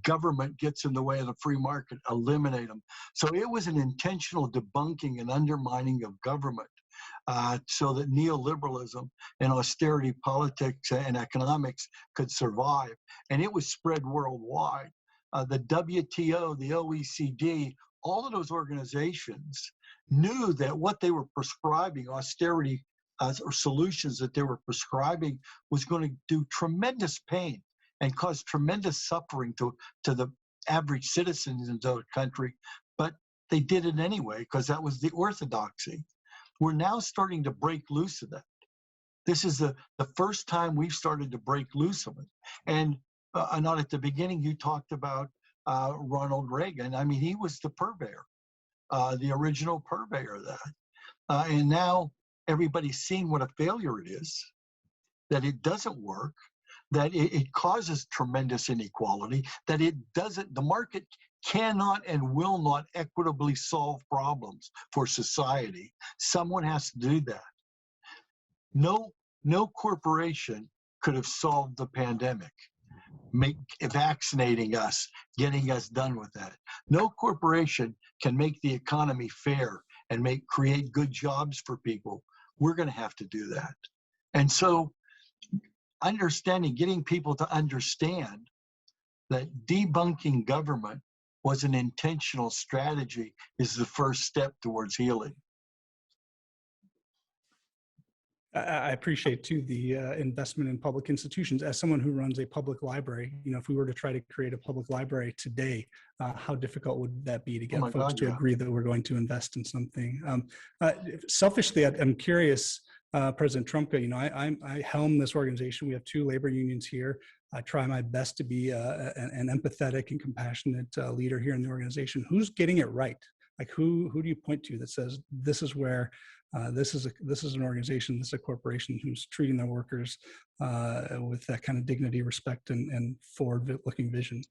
Government gets in the way of the free market, eliminate them. So it was an intentional debunking and undermining of government, so that neoliberalism and austerity politics and economics could survive. And it was spread worldwide. The WTO, the OECD, all of those organizations knew that what they were prescribing, austerity or solutions that they were prescribing, was going to do tremendous pain and cause tremendous suffering to the average citizens in the country. But they did it anyway because that was the orthodoxy. We're now starting to break loose of that. This is the first time we've started to break loose of it. And not at the beginning, you talked about Ronald Reagan. I mean, he was the purveyor, the original purveyor of that. And now everybody's seen what a failure it is, that it doesn't work, that it causes tremendous inequality, that the market cannot and will not equitably solve problems for society. Someone has to do that. No corporation could have solved the pandemic, vaccinating us, getting us done with that. No corporation can make the economy fair and create good jobs for people. We're going to have to do that. And so getting people to understand that debunking government was an intentional strategy is the first step towards healing. I appreciate too the investment in public institutions. As someone who runs a public library, if we were to try to create a public library today, how difficult would that be to get folks to agree that we're going to invest in something? Selfishly, I'm curious, President Trumka, I helm this organization. We have 2 labor unions here. I try my best to be an empathetic and compassionate leader here in the organization. Who's getting it right? Like who do you point to that says this is where this is an organization, this is a corporation who's treating their workers with that kind of dignity, respect, and forward-looking vision?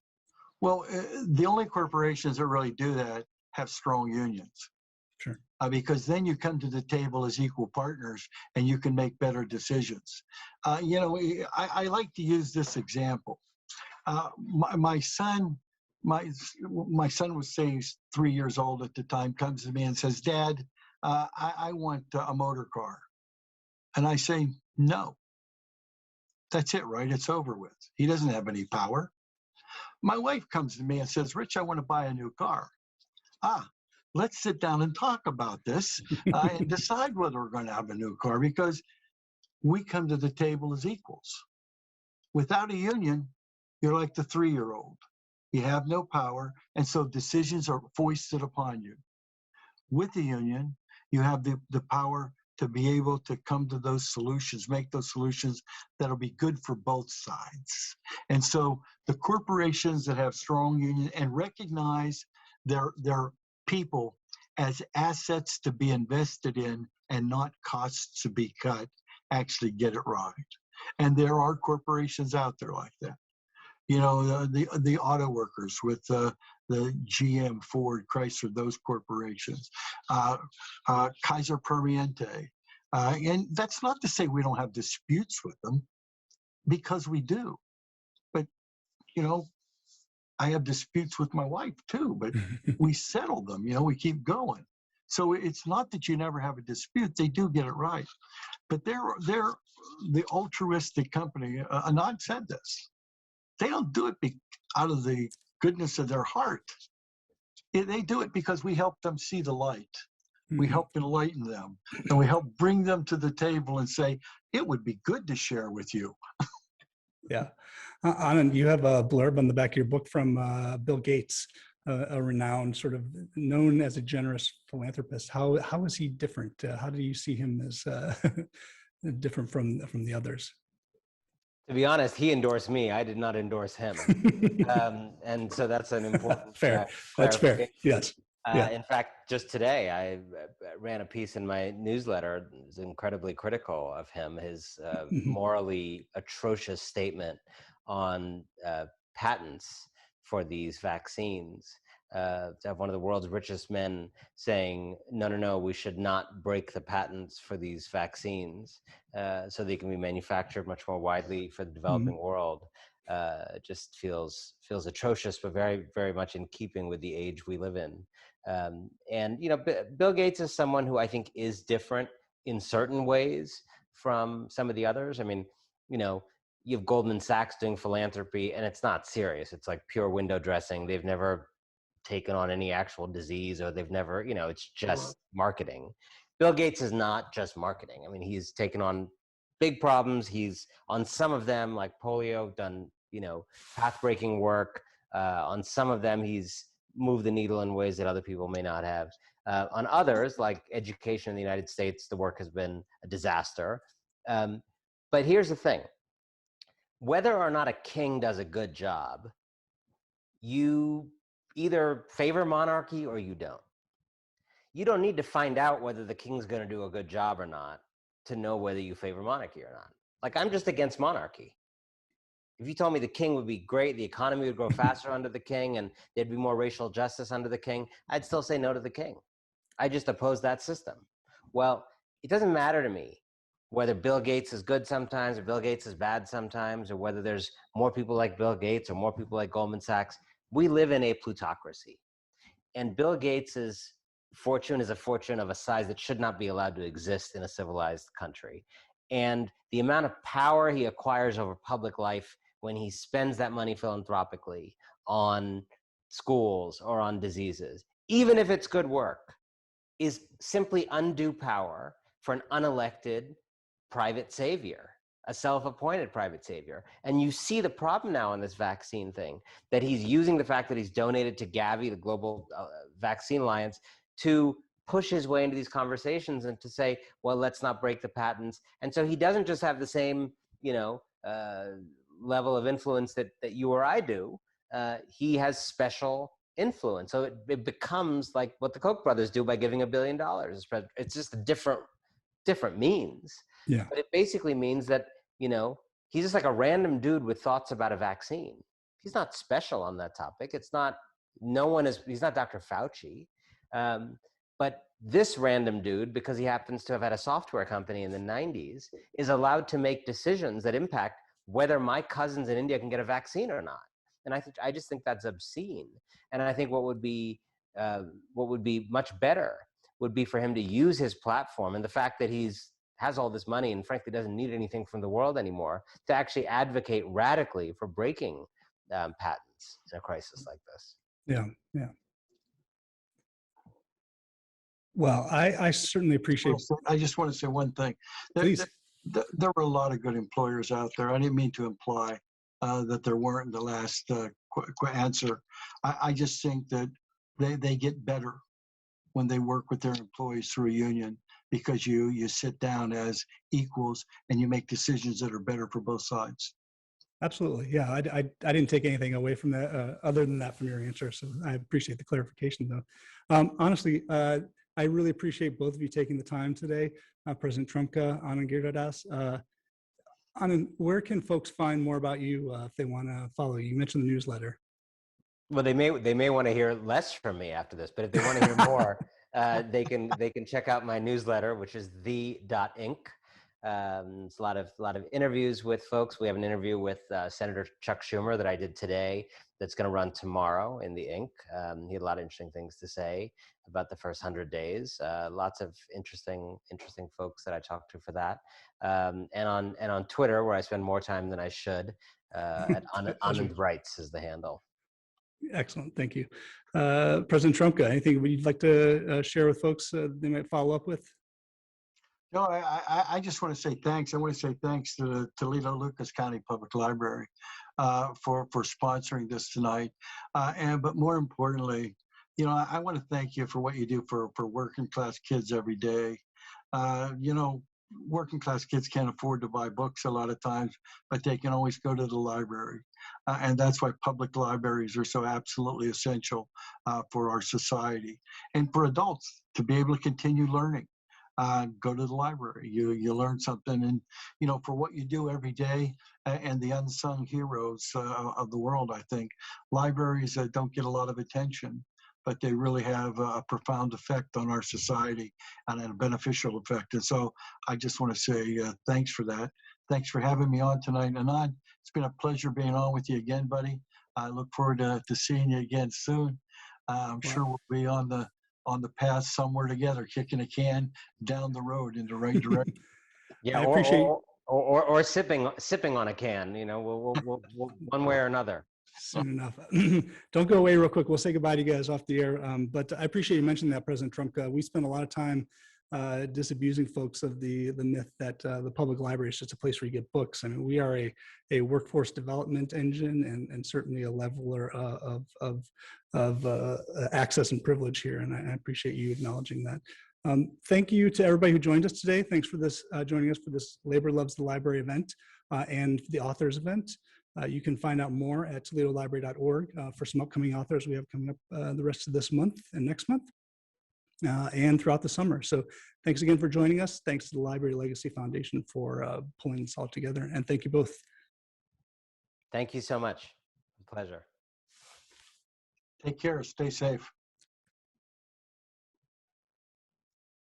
Well, the only corporations that really do that have strong unions. Sure. Because then you come to the table as equal partners and you can make better decisions. I like to use this example. My son was, say, he's 3 years old at the time, comes to me and says, "Dad, I want a motor car." And I say, "No. That's it, right? It's over with." He doesn't have any power. My wife comes to me and says, "Rich, I want to buy a new car." Let's sit down and talk about this and decide whether we're going to have a new car, because we come to the table as equals. Without a union, you're like the 3-year-old. You have no power, and so decisions are foisted upon you. With the union, you have the power to be able to come to those solutions, make those solutions that'll be good for both sides. And so the corporations that have strong unions and recognize their people as assets to be invested in and not costs to be cut actually get it right. And there are corporations out there like that. The auto workers with the GM, Ford, Chrysler, those corporations, Kaiser Permanente. And that's not to say we don't have disputes with them, because we do. But, I have disputes with my wife too, but we settle them, we keep going. So it's not that you never have a dispute. They do get it right. But they're the altruistic company. Anand said this. They don't do it out of the goodness of their heart. They do it because we help them see the light. We help enlighten them, and we help bring them to the table and say, it would be good to share with you. Yeah. Anand, you have a blurb on the back of your book from Bill Gates, a renowned, sort of known as a generous philanthropist. How is he different? How do you see him as different from the others? To be honest, he endorsed me. I did not endorse him. And so that's an important fair. That's fair. Yes. In fact, just today, I ran a piece in my newsletter that was incredibly critical of him, his morally atrocious statement on patents for these vaccines. to have one of the world's richest men saying, no, we should not break the patents for these vaccines so they can be manufactured much more widely for the developing world, just feels atrocious, but very, very much in keeping with the age we live in. And, you know, Bill Gates is someone who I think is different in certain ways from some of the others. I mean, you know, you have Goldman Sachs doing philanthropy, and it's not serious. It's like pure window dressing. They've never taken on any actual disease, or they've never, you know, it's just marketing. Bill Gates is not just marketing. I mean, he's taken on big problems. He's on some of them, like polio, done, you know, path-breaking work. On some of them, he's moved the needle in ways that other people may not have. On others, like education in the United States, the work has been a disaster. But here's the thing. Whether or not a king does a good job, you either favor monarchy or you don't. You don't need to find out whether the king's going to do a good job or not to know whether you favor monarchy or not. Like, I'm just against monarchy. If you told me the king would be great, the economy would grow faster under the king, and there'd be more racial justice under the king, I'd still say no to the king. I just oppose that system. Well, it doesn't matter to me whether Bill Gates is good sometimes or Bill Gates is bad sometimes, or whether there's more people like Bill Gates or more people like Goldman Sachs. We live in a plutocracy. And Bill Gates's fortune is a fortune of a size that should not be allowed to exist in a civilized country. And the amount of power he acquires over public life when he spends that money philanthropically on schools or on diseases, even if it's good work, is simply undue power for an unelected private savior, a self-appointed private savior. And you see the problem now in this vaccine thing, that he's using the fact that he's donated to Gavi, the Global Vaccine Alliance, to push his way into these conversations and to say, well, let's not break the patents. And so he doesn't just have the same, you know, level of influence that you or I do. He has special influence. So it becomes like what the Koch brothers do by giving $1 billion. It's just a different means. Yeah. But it basically means that, you know, he's just like a random dude with thoughts about a vaccine. He's not special on that topic. It's not, he's not Dr. Fauci. But this random dude, because he happens to have had a software company in the 90s, is allowed to make decisions that impact whether my cousins in India can get a vaccine or not. And I just think that's obscene. And I think what would be much better would be for him to use his platform and the fact that has all this money and frankly doesn't need anything from the world anymore to actually advocate radically for breaking patents in a crisis like this. Yeah. Well, I certainly appreciate. I just want to say one thing. Please. There were a lot of good employers out there. I didn't mean to imply that there weren't in the last answer. I just think that they get better when they work with their employees through a union, because you sit down as equals and you make decisions that are better for both sides. Absolutely. Yeah, I didn't take anything away from that other than that from your answer. So I appreciate the clarification, though. Honestly, I really appreciate both of you taking the time today, President Trumka, Anand Giridharadas. Anand, where can folks find more about you if they want to follow you? You mentioned the newsletter. Well, they may want to hear less from me after this, but if they want to hear more, they can check out my newsletter, which is the.inc. It's a lot of interviews with folks. We have an interview with Senator Chuck Schumer that I did today that's going to run tomorrow in the Inc. He had a lot of interesting things to say about the first 100 days. Lots of interesting folks that I talked to for that. And on Twitter, where I spend more time than I should, at Anand Writes is the handle. Excellent. Thank you. President Trumka, anything you'd like to share with folks they might follow up with? No, I just want to say thanks. I want to say thanks to the Toledo Lucas County Public Library for sponsoring this tonight. But more importantly, you know, I want to thank you for what you do for working class kids every day. You know, working class kids can't afford to buy books a lot of times, but they can always go to the library. And that's why public libraries are so absolutely essential for our society. And for adults to be able to continue learning. Go to the library. You learn something, and you know, for what you do every day, and the unsung heroes of the world, I think libraries don't get a lot of attention, but they really have a profound effect on our society and a beneficial effect. And so I just want to say thanks for that. Thanks for having me on tonight. Anand, it's been a pleasure being on with you again, buddy. I look forward to seeing you again soon. I'm sure we'll be on the path somewhere together, kicking a can down the road in the right direction. Yeah, I appreciate or sipping on a can. You know, we'll one way or another. soon enough. Don't go away real quick. We'll say goodbye to you guys off the air. But I appreciate you mentioning that, President Trumka. We spend a lot of time disabusing folks of the myth that the public library is just a place where you get books. I mean, we are a workforce development engine and certainly a leveler of access and privilege here. And I appreciate you acknowledging that. Thank you to everybody who joined us today. Thanks for this joining us for this Labor Loves the Library event and the authors event. You can find out more at toledolibrary.org for some upcoming authors we have coming up the rest of this month and next month and throughout the summer. So thanks again for joining us. Thanks to the Library Legacy Foundation for pulling this all together. And thank you both. Thank you so much. Pleasure. Take care. Stay safe.